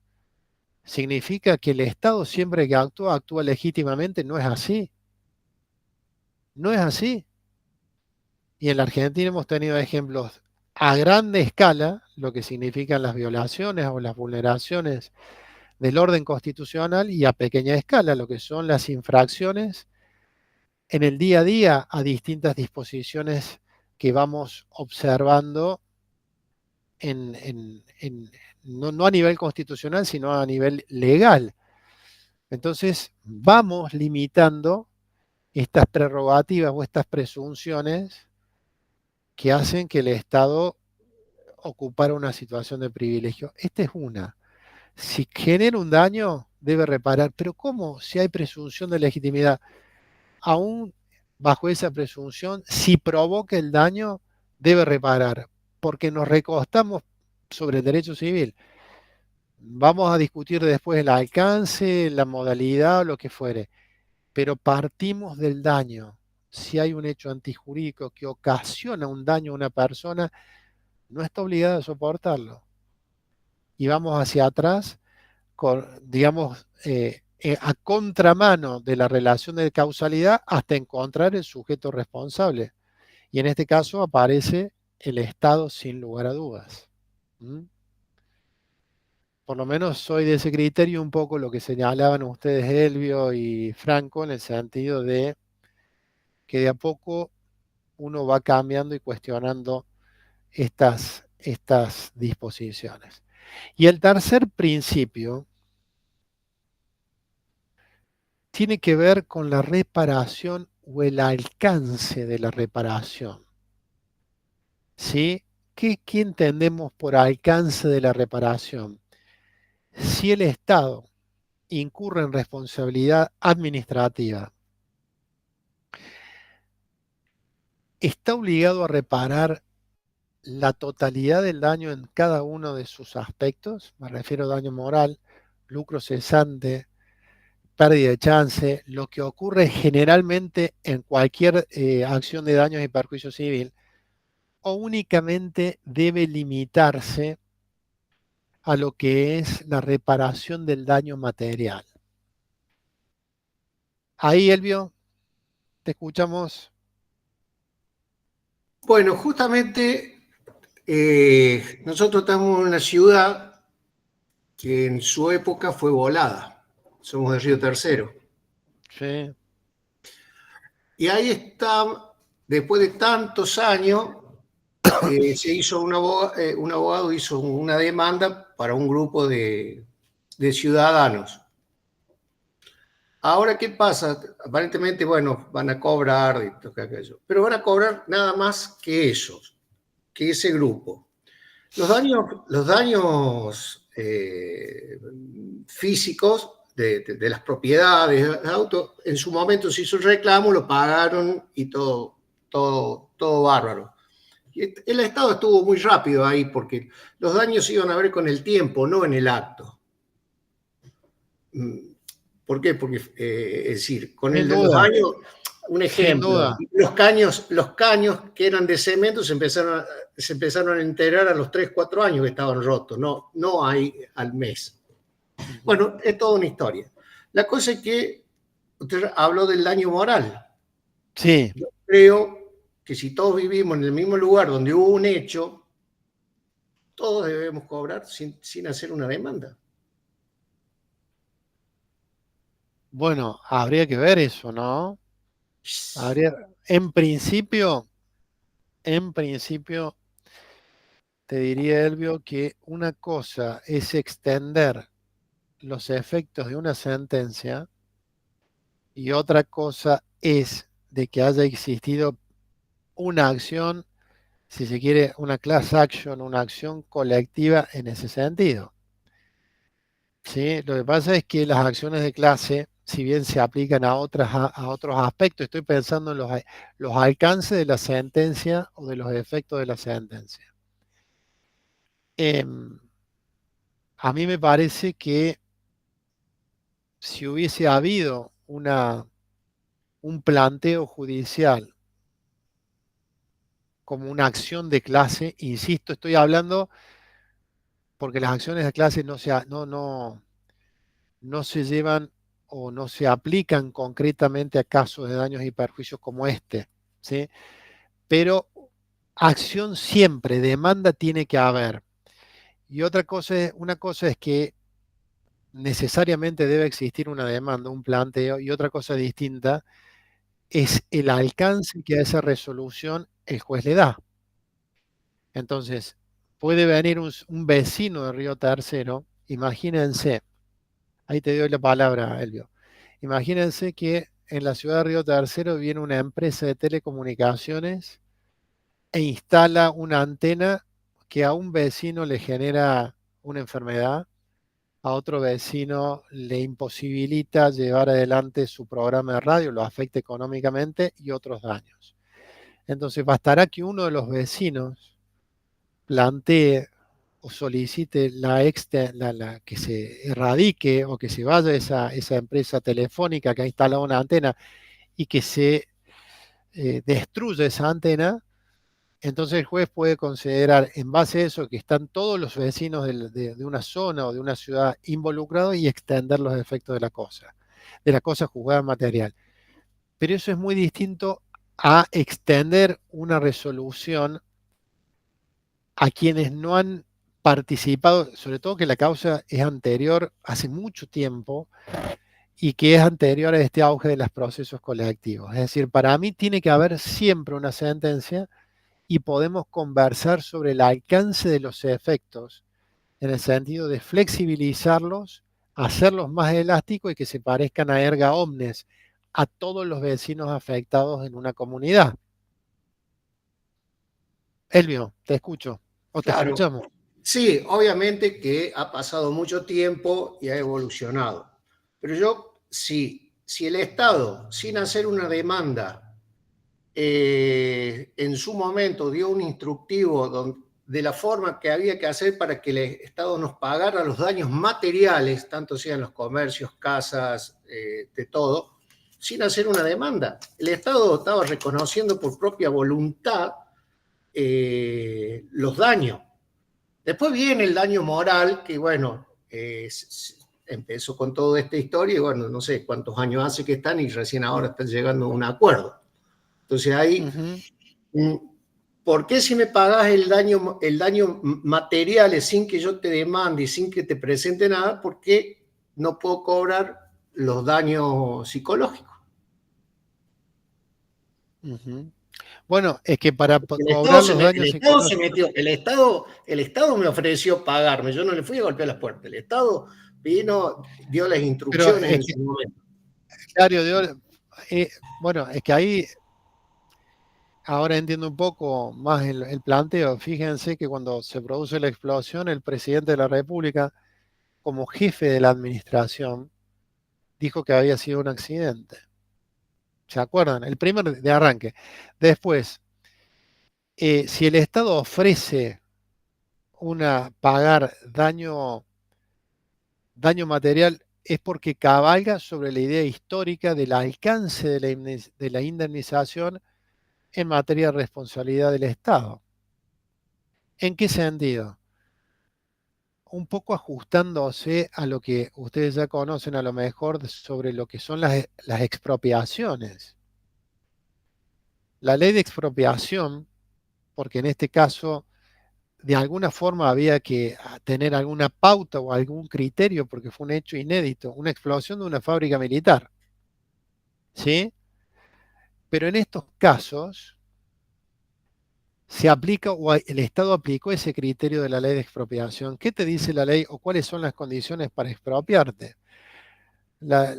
¿Significa que el Estado siempre que actúa legítimamente? No es así. No es así. Y en la Argentina hemos tenido ejemplos a grande escala, lo que significan las violaciones o las vulneraciones del orden constitucional, y a pequeña escala, lo que son las infracciones en el día a día a distintas disposiciones que vamos observando no a nivel constitucional, sino a nivel legal. Entonces, vamos limitando estas prerrogativas o estas presunciones que hacen que el Estado ocupara una situación de privilegio. Esta es una. Si genera un daño, debe reparar. Pero ¿cómo? Si hay presunción de legitimidad, aún bajo esa presunción, si provoca el daño, debe reparar. Porque nos recostamos sobre el derecho civil. Vamos a discutir después el alcance, la modalidad o lo que fuere. Pero partimos del daño. Si hay un hecho antijurídico que ocasiona un daño a una persona, no está obligada a soportarlo. Y vamos hacia atrás, digamos, a contramano de la relación de causalidad hasta encontrar el sujeto responsable. Y en este caso aparece el Estado sin lugar a dudas. Por lo menos soy de ese criterio un poco lo que señalaban ustedes, Elvio y Franco, en el sentido de que de a poco uno va cambiando y cuestionando estas disposiciones. Y el tercer principio tiene que ver con la reparación o el alcance de la reparación. ¿Sí? ¿Qué entendemos por alcance de la reparación? Si el Estado incurre en responsabilidad administrativa, ¿está obligado a reparar la totalidad del daño en cada uno de sus aspectos? Me refiero a daño moral, lucro cesante, pérdida de chance, lo que ocurre generalmente en cualquier acción de daños y perjuicio civil, o únicamente debe limitarse a lo que es la reparación del daño material. Ahí, Elvio, te escuchamos. Bueno, justamente nosotros estamos en una ciudad que en su época fue volada. Somos de Río Tercero. Sí. Y ahí está, después de tantos años, se hizo un abogado hizo una demanda para un grupo de ciudadanos. Ahora, ¿qué pasa? Aparentemente, bueno, van a cobrar esto, que aquello, pero van a cobrar nada más que esos, que ese grupo. Los daños físicos de las propiedades del auto, en su momento se hizo el reclamo, lo pagaron y todo bárbaro. Y el Estado estuvo muy rápido ahí porque los daños se iban a ver con el tiempo, no en el acto. ¿Por qué? Porque, es decir, con Sin el de duda. los años, un Sin ejemplo, duda. los caños que eran de cemento se empezaron a enterar a los 3, 4 años que estaban rotos, no ahí al mes. Bueno, es toda una historia. La cosa es que usted habló del daño moral. Sí. Yo creo que si todos vivimos en el mismo lugar donde hubo un hecho, todos debemos cobrar sin hacer una demanda. Bueno, habría que ver eso, ¿no? En principio, te diría, Elvio, que una cosa es extender los efectos de una sentencia y otra cosa es de que haya existido una acción, si se quiere, una class action, una acción colectiva en ese sentido. ¿Sí? Lo que pasa es que las acciones de clase, si bien se aplican a otros aspectos, estoy pensando en los alcances de la sentencia o de los efectos de la sentencia. A mí me parece que si hubiese habido un planteo judicial como una acción de clase, insisto, estoy hablando porque las acciones de clase no se llevan o no se aplican concretamente a casos de daños y perjuicios como este, ¿sí? Pero acción siempre, demanda tiene que haber. Y una cosa es que necesariamente debe existir una demanda, un planteo, y otra cosa distinta es el alcance que a esa resolución el juez le da. Entonces, puede venir un vecino de Río Tercero, imagínense, ahí te doy la palabra, Elvio. Imagínense que en la ciudad de Río Tercero viene una empresa de telecomunicaciones e instala una antena que a un vecino le genera una enfermedad, a otro vecino le imposibilita llevar adelante su programa de radio, lo afecta económicamente y otros daños. Entonces, bastará que uno de los vecinos plantee o solicite que se erradique o que se vaya esa empresa telefónica que ha instalado una antena y que se destruya esa antena. Entonces el juez puede considerar en base a eso que están todos los vecinos de una zona o de una ciudad involucrados y extender los efectos de la cosa juzgada material. Pero eso es muy distinto a extender una resolución a quienes no han participado, sobre todo que la causa es anterior, hace mucho tiempo, y que es anterior a este auge de los procesos colectivos. Es decir, para mí tiene que haber siempre una sentencia y podemos conversar sobre el alcance de los efectos en el sentido de flexibilizarlos, hacerlos más elásticos y que se parezcan a erga omnes a todos los vecinos afectados en una comunidad. Elvio, te escucho. ¿O te Claro. escuchamos? Sí, obviamente que ha pasado mucho tiempo y ha evolucionado. Pero si el Estado, sin hacer una demanda, en su momento dio un instructivo de la forma que había que hacer para que el Estado nos pagara los daños materiales, tanto sean los comercios, casas, de todo, sin hacer una demanda. El Estado estaba reconociendo por propia voluntad los daños. Después viene el daño moral, que bueno, empezó con toda esta historia y bueno, no sé cuántos años hace que están y recién ahora están llegando a un acuerdo. Entonces ahí, ¿por qué si me pagás el daño material sin que yo te demande y sin que te presente nada, por qué no puedo cobrar los daños psicológicos? Bueno, es que para cobrar los daños psicológicos... El Estado me ofreció pagarme, yo no le fui a golpear las puertas. El Estado vino, dio las instrucciones en su momento. Claro, bueno, es que ahí Ahora entiendo un poco más el planteo. Fíjense que cuando se produce la explosión, el presidente de la República, como jefe de la administración, dijo que había sido un accidente. ¿Se acuerdan? El primer de arranque. Después, si el Estado ofrece pagar daño material, es porque cabalga sobre la idea histórica del alcance de la indemnización en materia de responsabilidad del Estado. ¿En qué sentido? Un poco ajustándose a lo que ustedes ya conocen a lo mejor sobre lo que son las expropiaciones. La ley de expropiación, porque en este caso de alguna forma había que tener alguna pauta o algún criterio, porque fue un hecho inédito, una explosión de una fábrica militar, ¿sí? Pero en estos casos se aplica o el Estado aplicó ese criterio de la ley de expropiación. ¿Qué te dice la ley o cuáles son las condiciones para expropiarte?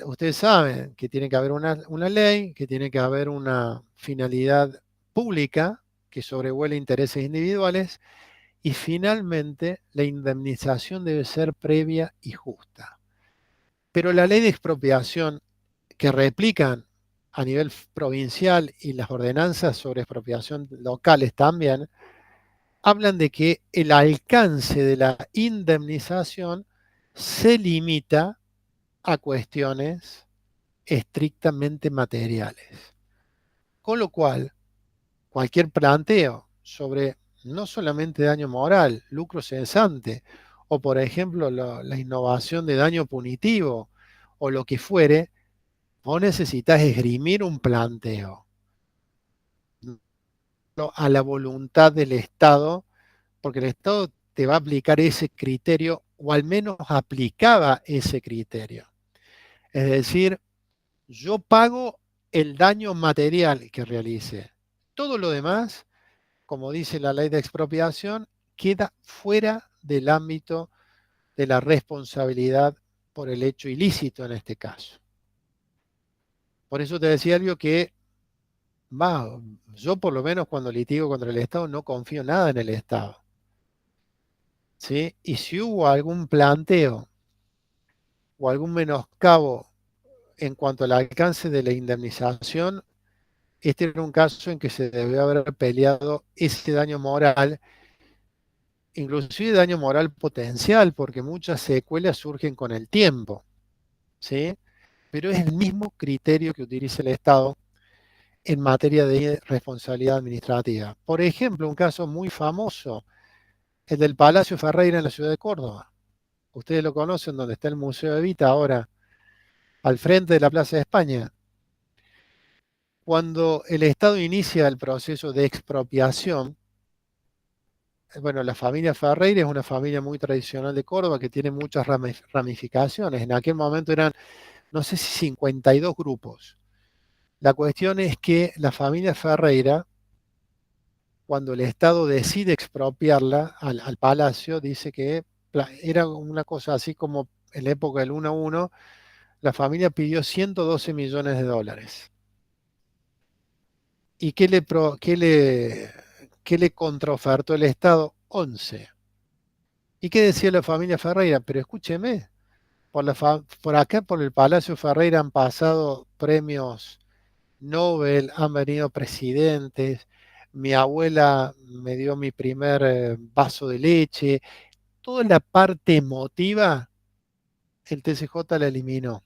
Ustedes saben que tiene que haber una ley, que tiene que haber una finalidad pública que sobrevuele intereses individuales y finalmente la indemnización debe ser previa y justa. Pero la ley de expropiación que replican a nivel provincial y las ordenanzas sobre expropiación locales también, hablan de que el alcance de la indemnización se limita a cuestiones estrictamente materiales. Con lo cual, cualquier planteo sobre no solamente daño moral, lucro cesante, o por ejemplo la innovación de daño punitivo, o lo que fuere, vos necesitas esgrimir un planteo a la voluntad del Estado, porque el Estado te va a aplicar ese criterio, o al menos aplicaba ese criterio. Es decir, yo pago el daño material que realice. Todo lo demás, como dice la ley de expropiación, queda fuera del ámbito de la responsabilidad por el hecho ilícito en este caso. Por eso te decía algo que, yo por lo menos cuando litigo contra el Estado no confío nada en el Estado. ¿Sí? Y si hubo algún planteo o algún menoscabo en cuanto al alcance de la indemnización, este era un caso en que se debió haber peleado ese daño moral, inclusive daño moral potencial, porque muchas secuelas surgen con el tiempo, ¿sí? Pero es el mismo criterio que utiliza el Estado en materia de responsabilidad administrativa. Por ejemplo, un caso muy famoso, el del Palacio Ferreira en la ciudad de Córdoba. Ustedes lo conocen, donde está el Museo Evita ahora, al frente de la Plaza de España. Cuando el Estado inicia el proceso de expropiación, bueno, la familia Ferreira es una familia muy tradicional de Córdoba que tiene muchas ramificaciones. En aquel momento eran, no sé si 52 grupos. La cuestión es que la familia Ferreira, cuando el Estado decide expropiarla al palacio, dice que era una cosa así como en la época del 1 a 1, la familia pidió 112 millones de dólares. ¿Y qué le contraofertó el Estado? 11. ¿Y qué decía la familia Ferreira? Pero escúcheme, por acá, por el Palacio Ferreira han pasado premios Nobel, han venido presidentes, mi abuela me dio mi primer vaso de leche, toda la parte emotiva el TCJ la eliminó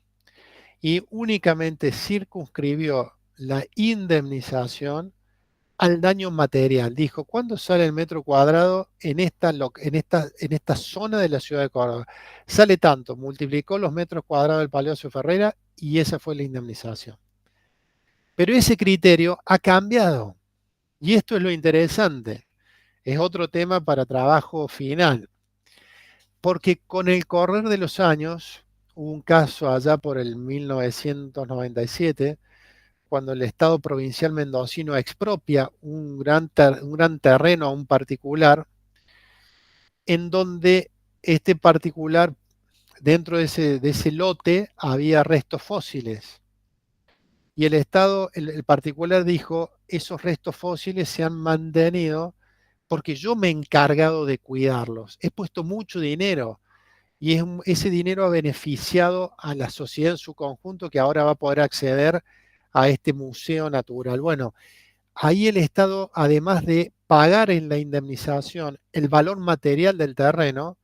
y únicamente circunscribió la indemnización al daño material. Dijo, ¿cuánto sale el metro cuadrado en esta zona de la ciudad de Córdoba? Sale tanto, multiplicó los metros cuadrados del Palacio Ferreira y esa fue la indemnización. Pero ese criterio ha cambiado y esto es lo interesante. Es otro tema para trabajo final, porque con el correr de los años, hubo un caso allá por el 1997, cuando el Estado provincial mendocino expropia un gran terreno a un particular, en donde este particular, dentro de ese lote, había restos fósiles. Y el Estado, el particular dijo, esos restos fósiles se han mantenido porque yo me he encargado de cuidarlos. He puesto mucho dinero y ese dinero ha beneficiado a la sociedad en su conjunto que ahora va a poder acceder a este museo natural. Bueno, ahí el Estado, además de pagar en la indemnización el valor material del terreno,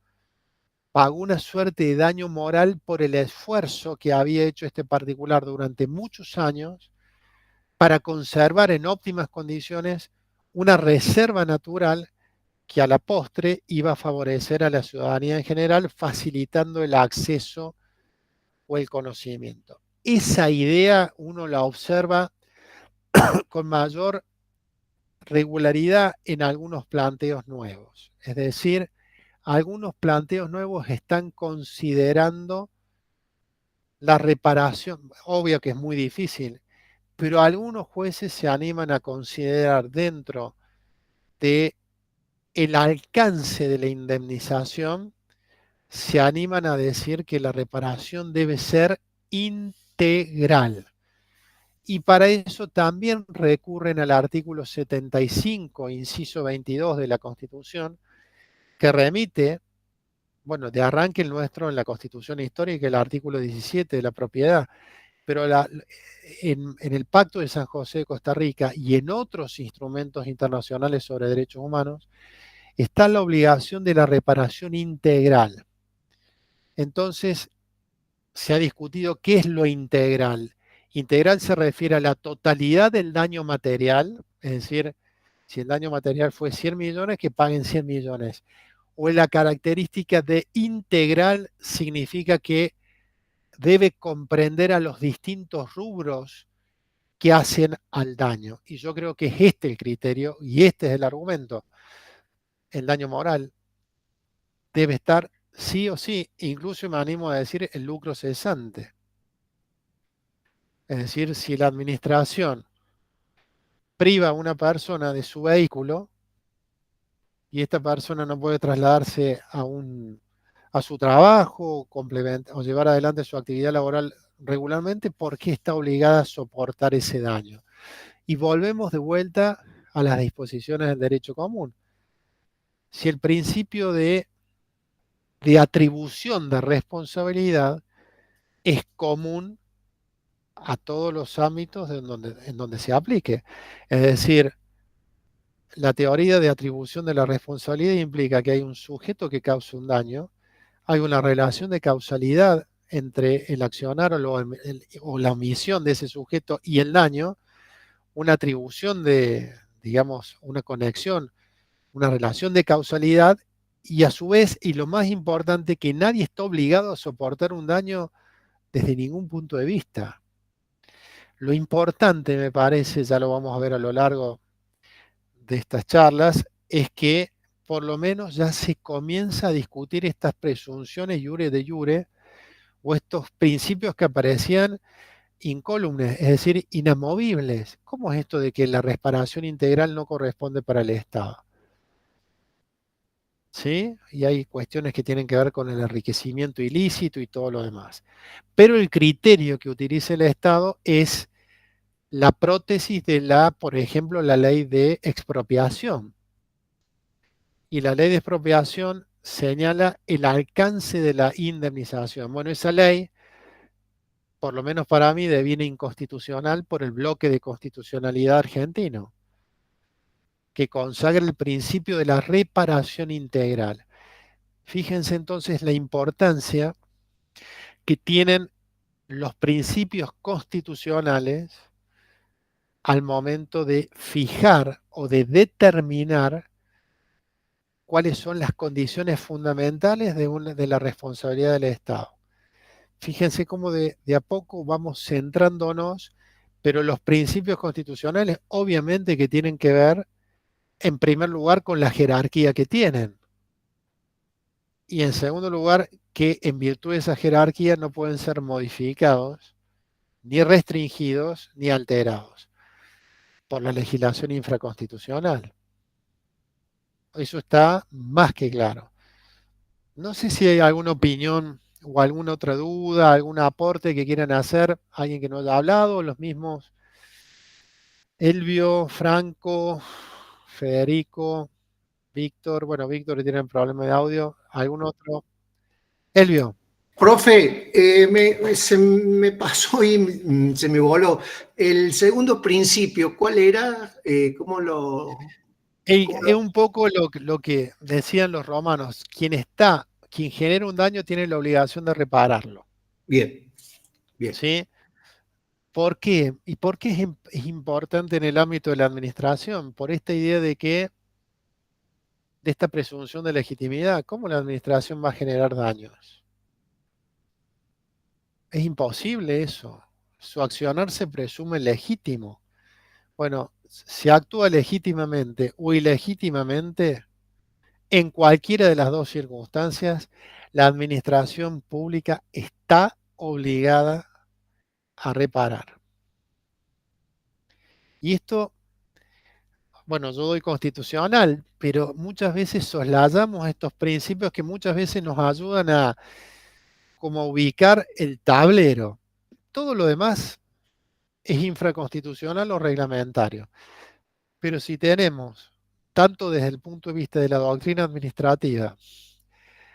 pagó una suerte de daño moral por el esfuerzo que había hecho este particular durante muchos años para conservar en óptimas condiciones una reserva natural que a la postre iba a favorecer a la ciudadanía en general, facilitando el acceso o el conocimiento. Esa idea uno la observa con mayor regularidad en algunos planteos nuevos. Es decir, algunos planteos nuevos están considerando la reparación, obvio que es muy difícil, pero algunos jueces se animan a considerar dentro de el alcance de la indemnización, se animan a decir que la reparación debe ser integral. Y para eso también recurren al artículo 75, inciso 22 de la Constitución, que remite, bueno, de arranque el nuestro en la Constitución histórica, el artículo 17 de la propiedad, pero en el Pacto de San José de Costa Rica y en otros instrumentos internacionales sobre derechos humanos, está la obligación de la reparación integral. Entonces, se ha discutido qué es lo integral. Integral se refiere a la totalidad del daño material, es decir, si el daño material fue 100 millones, que paguen 100 millones. O la característica de integral significa que debe comprender a los distintos rubros que hacen al daño. Y yo creo que es este el criterio y este es el argumento. El daño moral debe estar sí o sí, incluso me animo a decir el lucro cesante. Es decir, si la administración priva a una persona de su vehículo y esta persona no puede trasladarse a su trabajo o llevar adelante su actividad laboral regularmente, ¿por qué está obligada a soportar ese daño? Y volvemos de vuelta a las disposiciones del derecho común. Si el principio de atribución de responsabilidad es común a todos los ámbitos en donde se aplique. Es decir, la teoría de atribución de la responsabilidad implica que hay un sujeto que causa un daño, hay una relación de causalidad entre el accionar o la omisión de ese sujeto y el daño, una atribución de, digamos, una conexión, una relación de causalidad y a su vez, y lo más importante, que nadie está obligado a soportar un daño desde ningún punto de vista. Lo importante, me parece, ya lo vamos a ver a lo largo de estas charlas, es que por lo menos ya se comienza a discutir estas presunciones iure de iure o estos principios que aparecían incólumes, es decir, inamovibles. ¿Cómo es esto de que la reparación integral no corresponde para el Estado? ¿Sí? Y hay cuestiones que tienen que ver con el enriquecimiento ilícito y todo lo demás. Pero el criterio que utiliza el Estado es la prótesis de por ejemplo, la ley de expropiación. Y la ley de expropiación señala el alcance de la indemnización. Bueno, esa ley, por lo menos para mí, deviene inconstitucional por el bloque de constitucionalidad argentino, que consagra el principio de la reparación integral. Fíjense entonces la importancia que tienen los principios constitucionales al momento de fijar o de determinar cuáles son las condiciones fundamentales de la responsabilidad del Estado. Fíjense cómo de a poco vamos centrándonos, pero los principios constitucionales obviamente que tienen que ver, en primer lugar, con la jerarquía que tienen. Y en segundo lugar, que en virtud de esa jerarquía no pueden ser modificados, ni restringidos, ni alterados por la legislación infraconstitucional. Eso está más que claro. No sé si hay alguna opinión o alguna otra duda, algún aporte que quieran hacer, alguien que no haya hablado, los mismos Elvio, Franco, Federico, Víctor. Bueno, Víctor tiene un problema de audio. ¿Algún otro? Elvio. Profe, se me pasó y se me voló. El segundo principio, ¿cuál era? ¿Cómo lo...? Es un poco lo que decían los romanos. Quien genera un daño tiene la obligación de repararlo. Bien, bien. ¿Sí? ¿Por qué? ¿Y por qué es importante en el ámbito de la administración? Por esta idea de esta presunción de legitimidad. ¿Cómo la administración va a generar daños? Es imposible eso. Su accionar se presume legítimo. Bueno, si actúa legítimamente o ilegítimamente, en cualquiera de las dos circunstancias, la administración pública está obligada a reparar. Y esto, bueno, yo doy constitucional, pero muchas veces soslayamos estos principios que muchas veces nos ayudan a como ubicar el tablero. Todo lo demás es infraconstitucional o reglamentario. Pero si tenemos, tanto desde el punto de vista de la doctrina administrativa,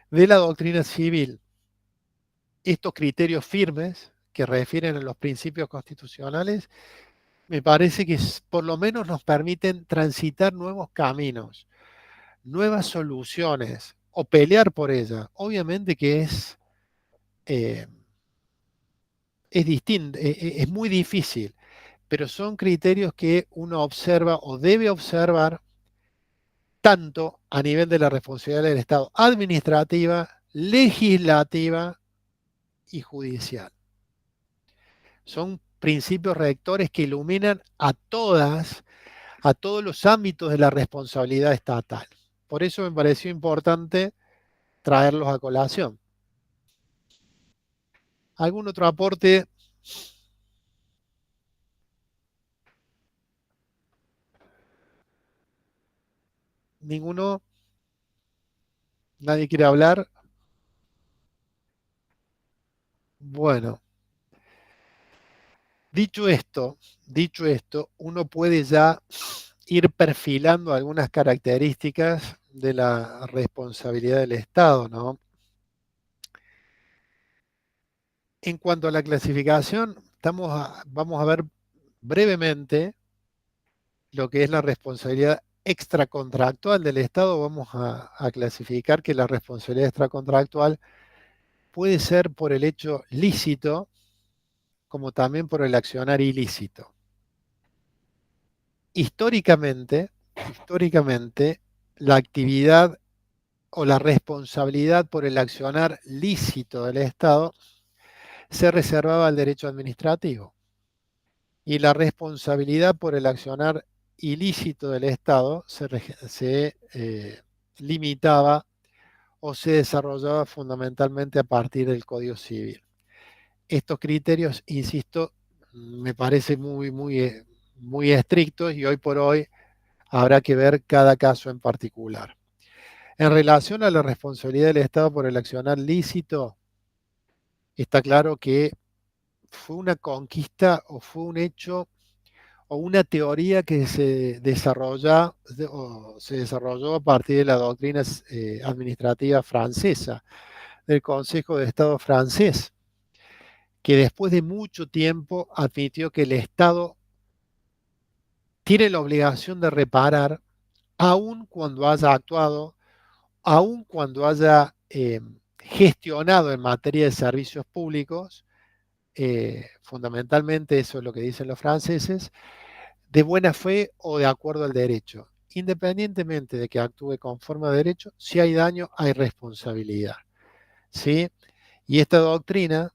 de la doctrina civil, estos criterios firmes que refieren a los principios constitucionales, me parece que por lo menos nos permiten transitar nuevos caminos, nuevas soluciones o pelear por ellas. Obviamente que es distinto, es muy difícil, pero son criterios que uno observa o debe observar tanto a nivel de la responsabilidad del Estado administrativa, legislativa y judicial. Son principios rectores que iluminan a todos los ámbitos de la responsabilidad estatal. Por eso me pareció importante traerlos a colación. ¿Algún otro aporte? ¿Ninguno? ¿Nadie quiere hablar? Bueno, dicho esto, uno puede ya ir perfilando algunas características de la responsabilidad del Estado, ¿no? En cuanto a la clasificación, vamos a ver brevemente lo que es la responsabilidad extracontractual del Estado. Vamos a clasificar que la responsabilidad extracontractual puede ser por el hecho lícito, como también por el accionar ilícito. Históricamente, la actividad o la responsabilidad por el accionar lícito del Estado se reservaba al derecho administrativo y la responsabilidad por el accionar ilícito del Estado se limitaba o se desarrollaba fundamentalmente a partir del Código Civil. Estos criterios, insisto, me parecen muy estrictos y hoy por hoy habrá que ver cada caso en particular. En relación a la responsabilidad del Estado por el accionar lícito, está claro que fue una conquista o fue un hecho o una teoría que se desarrolló a partir de la doctrina administrativa francesa, del Consejo de Estado francés, que después de mucho tiempo admitió que el Estado tiene la obligación de reparar aun cuando haya actuado, aun cuando haya gestionado en materia de servicios públicos, fundamentalmente eso es lo que dicen los franceses, de buena fe o de acuerdo al derecho. Independientemente de que actúe conforme a derecho, si hay daño, hay responsabilidad. ¿Sí? Y esta doctrina,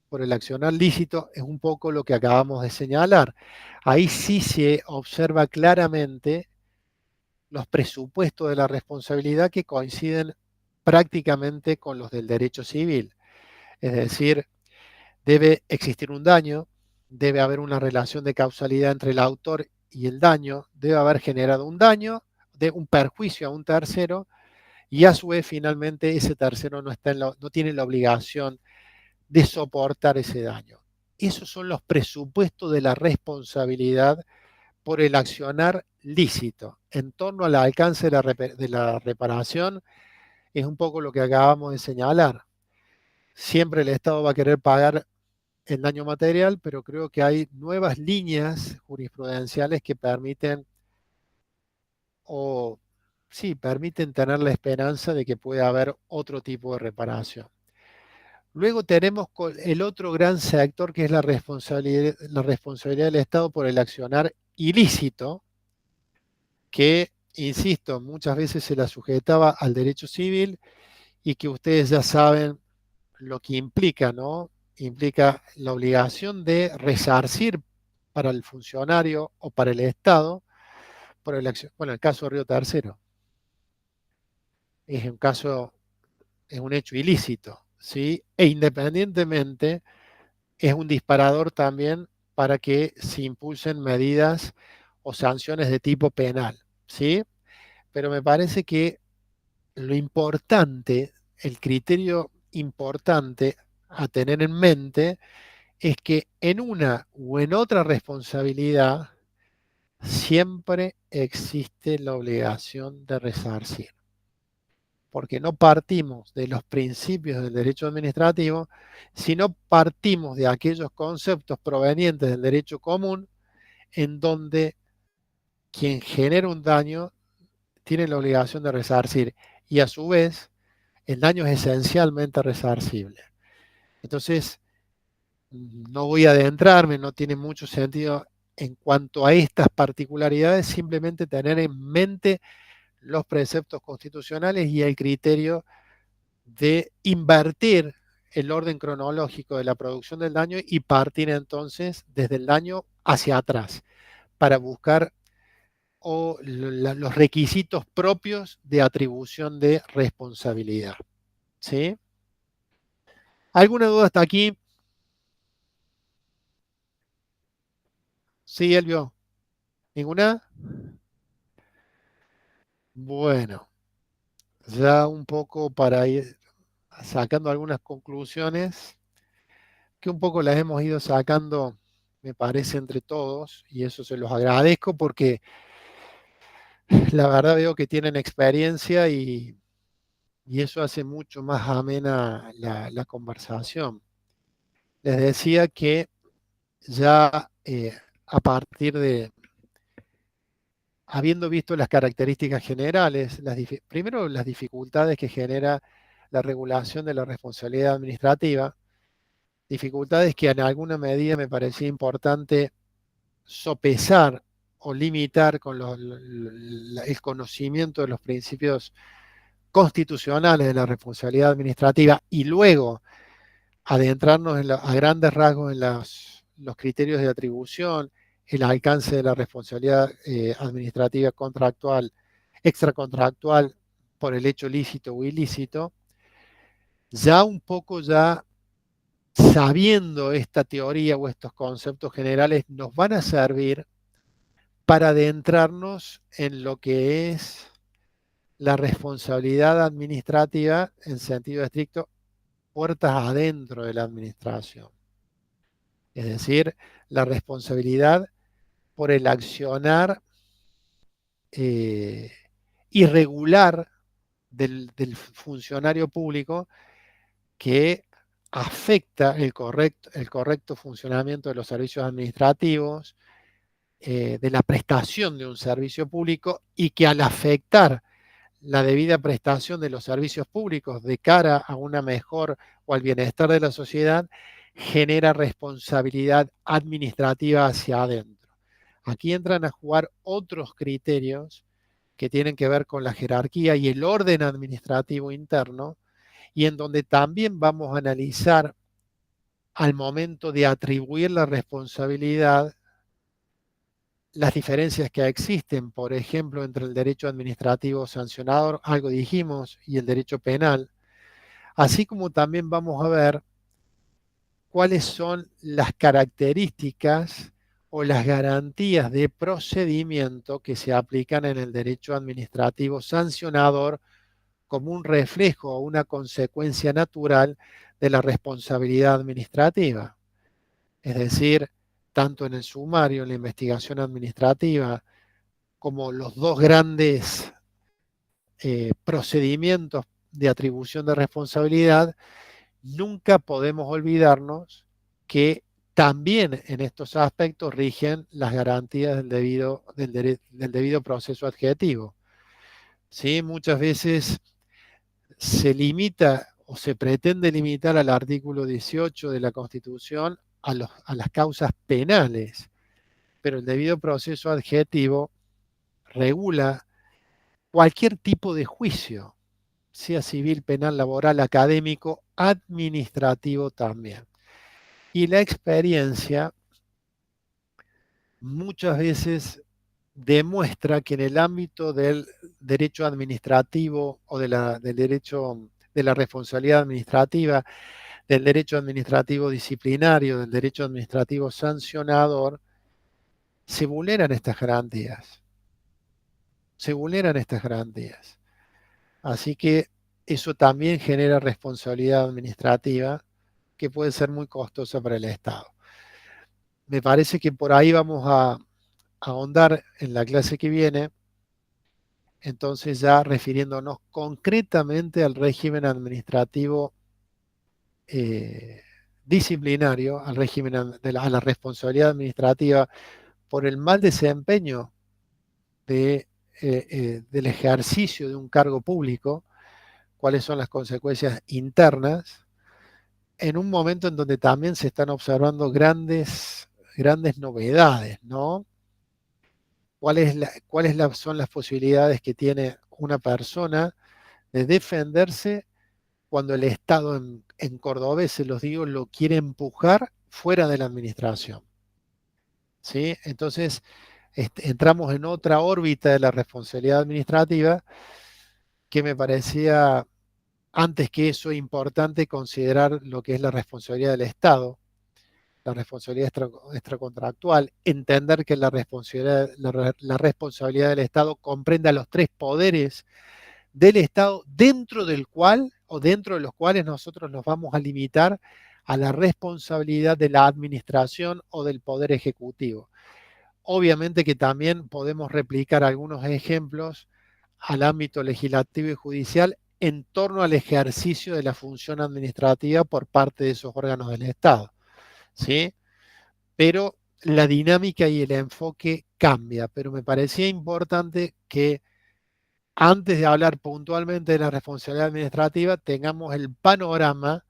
por el accionar lícito, es un poco lo que acabamos de señalar. Ahí sí se observa claramente los presupuestos de la responsabilidad que coinciden prácticamente con los del derecho civil. Es decir, debe existir un daño, debe haber una relación de causalidad entre el autor y el daño, debe haber generado un daño, un perjuicio a un tercero, y a su vez finalmente ese tercero no tiene la obligación de soportar ese daño. Esos son los presupuestos de la responsabilidad por el accionar lícito. En torno al alcance de la reparación, es un poco lo que acabamos de señalar. Siempre el Estado va a querer pagar el daño material, pero creo que hay nuevas líneas jurisprudenciales que permiten tener la esperanza de que pueda haber otro tipo de reparación. Luego tenemos el otro gran sector, que es la responsabilidad del Estado por el accionar ilícito, que, insisto, muchas veces se la sujetaba al derecho civil y que ustedes ya saben lo que implica, ¿no? Implica la obligación de resarcir para el funcionario o para el Estado por el caso de Río Tercero. Es un hecho ilícito, ¿sí? E independientemente es un disparador también para que se impulsen medidas o sanciones de tipo penal, ¿sí? Pero me parece que lo importante, el criterio importante a tener en mente es que en una o en otra responsabilidad siempre existe la obligación de resarcir. Porque no partimos de los principios del derecho administrativo, sino partimos de aquellos conceptos provenientes del derecho común, en donde quien genera un daño tiene la obligación de resarcir, y a su vez el daño es esencialmente resarcible. Entonces, no voy a adentrarme, no tiene mucho sentido en cuanto a estas particularidades, simplemente tener en mente los preceptos constitucionales y el criterio de invertir el orden cronológico de la producción del daño y partir entonces desde el daño hacia atrás para buscar los requisitos propios de atribución de responsabilidad. ¿Sí? ¿Alguna duda hasta aquí? ¿Sí, Elvio? ¿Ninguna? Bueno, ya un poco para ir sacando algunas conclusiones, que un poco las hemos ido sacando, me parece, entre todos, y eso se los agradezco porque la verdad veo que tienen experiencia y eso hace mucho más amena la conversación. Les decía que ya a partir de, habiendo visto las características generales, primero las dificultades que genera la regulación de la responsabilidad administrativa, dificultades que en alguna medida me parecía importante sopesar o limitar con el conocimiento de los principios constitucionales de la responsabilidad administrativa, y luego adentrarnos a grandes rasgos en los criterios de atribución, el alcance de la responsabilidad administrativa contractual, extracontractual por el hecho lícito o ilícito. Ya un poco sabiendo esta teoría o estos conceptos generales nos van a servir para adentrarnos en lo que es la responsabilidad administrativa en sentido estricto, puertas adentro de la administración. Es decir, la responsabilidad por el accionar irregular del funcionario público que afecta el correcto funcionamiento de los servicios administrativos, de la prestación de un servicio público, y que al afectar la debida prestación de los servicios públicos de cara a una mejor o al bienestar de la sociedad, genera responsabilidad administrativa hacia adentro. Aquí entran a jugar otros criterios que tienen que ver con la jerarquía y el orden administrativo interno, y en donde también vamos a analizar al momento de atribuir la responsabilidad las diferencias que existen, por ejemplo, entre el derecho administrativo sancionador, algo dijimos, y el derecho penal, así como también vamos a ver cuáles son las características o las garantías de procedimiento que se aplican en el derecho administrativo sancionador como un reflejo o una consecuencia natural de la responsabilidad administrativa. Es decir, tanto en el sumario, en la investigación administrativa, como los dos grandes procedimientos de atribución de responsabilidad, nunca podemos olvidarnos que también en estos aspectos rigen las garantías del debido proceso adjetivo. ¿Sí? Muchas veces se limita o se pretende limitar al artículo 18 de la Constitución a las causas penales, pero el debido proceso adjetivo regula cualquier tipo de juicio, sea civil, penal, laboral, académico, administrativo también. Y la experiencia muchas veces demuestra que en el ámbito del derecho administrativo o del derecho de la responsabilidad administrativa, del derecho administrativo disciplinario, del derecho administrativo sancionador, se vulneran estas garantías. Se vulneran estas garantías. Así que eso también genera responsabilidad administrativa que puede ser muy costosa para el Estado. Me parece que por ahí vamos a ahondar en la clase que viene, entonces ya refiriéndonos concretamente al régimen administrativo disciplinario, al régimen a la responsabilidad administrativa por el mal desempeño del ejercicio de un cargo público, cuáles son las consecuencias internas, en un momento en donde también se están observando grandes novedades, ¿no? ¿Cuáles son las posibilidades que tiene una persona de defenderse cuando el Estado en cordobés, se los digo, lo quiere empujar fuera de la administración? ¿Sí? Entonces, entramos en otra órbita de la responsabilidad administrativa que me parecía, antes que eso, importante considerar lo que es la responsabilidad del Estado, la responsabilidad extracontractual, entender que la responsabilidad del Estado comprende a los tres poderes del Estado, dentro del cual o dentro de los cuales nosotros nos vamos a limitar a la responsabilidad de la administración o del poder ejecutivo. Obviamente que también podemos replicar algunos ejemplos al ámbito legislativo y judicial en torno al ejercicio de la función administrativa por parte de esos órganos del Estado, ¿sí? Pero la dinámica y el enfoque cambia, pero me parecía importante que antes de hablar puntualmente de la responsabilidad administrativa, tengamos el panorama,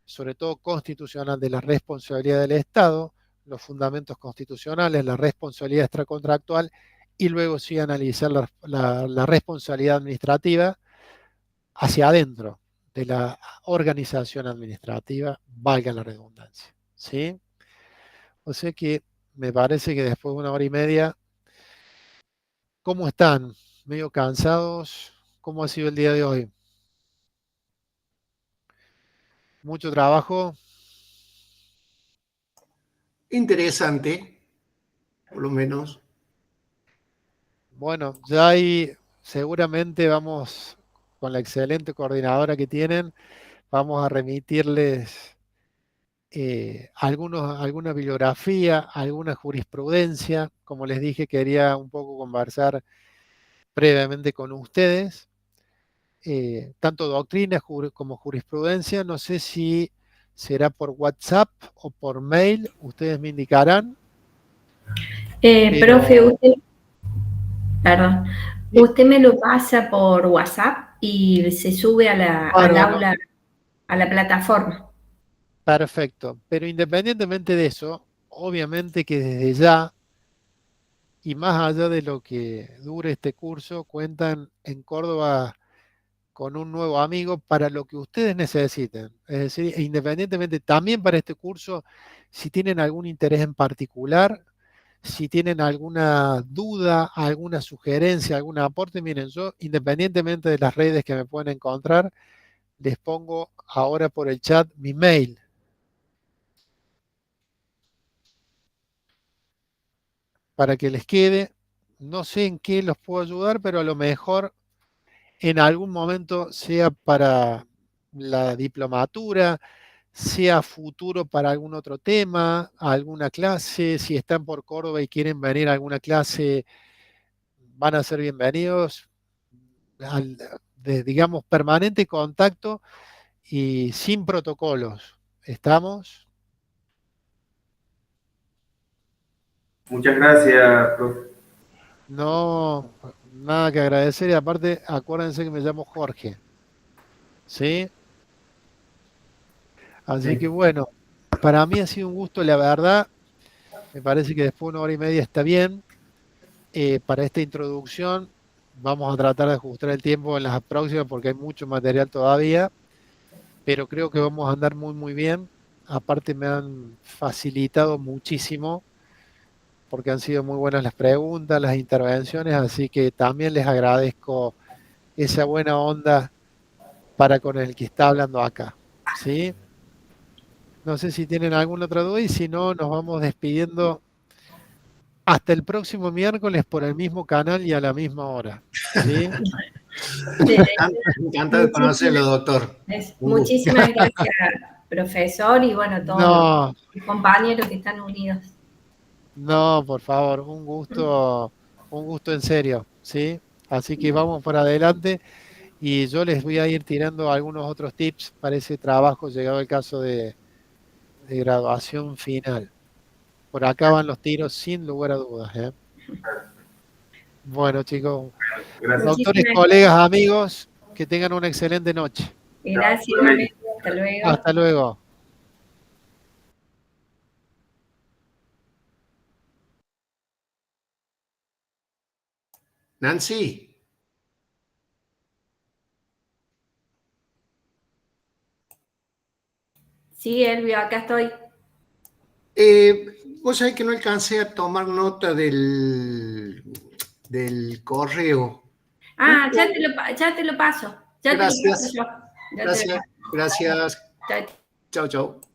sobre todo constitucional, de la responsabilidad del Estado, los fundamentos constitucionales, la responsabilidad extracontractual, y luego sí analizar la responsabilidad administrativa hacia adentro de la organización administrativa, valga la redundancia, ¿sí? O sea que me parece que después de 1 hora y media, ¿cómo están? ¿Medio cansados? ¿Cómo ha sido el día de hoy? ¿Mucho trabajo? Interesante, por lo menos. Bueno, ya ahí seguramente vamos, con la excelente coordinadora que tienen, vamos a remitirles alguna bibliografía, alguna jurisprudencia. Como les dije, quería un poco conversar previamente con ustedes, tanto doctrina como jurisprudencia. No sé si será por WhatsApp o por mail, ustedes me indicarán. Profe, perdón, Sí. usted me lo pasa por WhatsApp y se sube al Bárbaro. aula, a la plataforma. Perfecto, pero independientemente de eso, obviamente que desde ya y más allá de lo que dure este curso, cuentan en Córdoba con un nuevo amigo para lo que ustedes necesiten. Es decir, independientemente también para este curso, si tienen algún interés en particular, si tienen alguna duda, alguna sugerencia, algún aporte, miren, yo independientemente de las redes que me pueden encontrar, les pongo ahora por el chat mi mail, para que les quede. No sé en qué los puedo ayudar, pero a lo mejor en algún momento, sea para la diplomatura, sea futuro para algún otro tema, alguna clase, si están por Córdoba y quieren venir a alguna clase, van a ser bienvenidos, digamos, permanente contacto y sin protocolos. ¿Estamos? Muchas gracias, profe. No, nada que agradecer y aparte acuérdense que me llamo Jorge, ¿sí? Así que Sí. bueno, para mí ha sido un gusto, la verdad, me parece que después de 1 hora y media está bien. Para esta introducción vamos a tratar de ajustar el tiempo en las próximas porque hay mucho material todavía, pero creo que vamos a andar muy muy bien. Aparte me han facilitado muchísimo porque han sido muy buenas las preguntas, las intervenciones, así que también les agradezco esa buena onda para con el que está hablando acá, ¿sí? No sé si tienen alguna otra duda y si no, nos vamos despidiendo hasta el próximo miércoles por el mismo canal y a la misma hora, ¿sí? Encantado de conocerlo, doctor. Un gusto. Muchísimas gracias, profesor, y bueno, todos No, los compañeros que están unidos. no, por favor, un gusto en serio, ¿sí? Así que vamos por adelante y yo les voy a ir tirando algunos otros tips para ese trabajo llegado el caso de graduación final. Por acá van los tiros sin lugar a dudas, ¿eh? Bueno, chicos, Gracias. doctores, Muchísimas colegas, amigos, que tengan una excelente noche. gracias, igualmente. Hasta luego. Hasta luego. Nancy, Sí, Elvio, acá estoy. vos sabés que no alcancé a tomar nota del correo. Ah, ya te lo paso. Ya te lo paso Gracias, yo. Ya te lo gracias, paso. gracias. Chao. Chao, chao.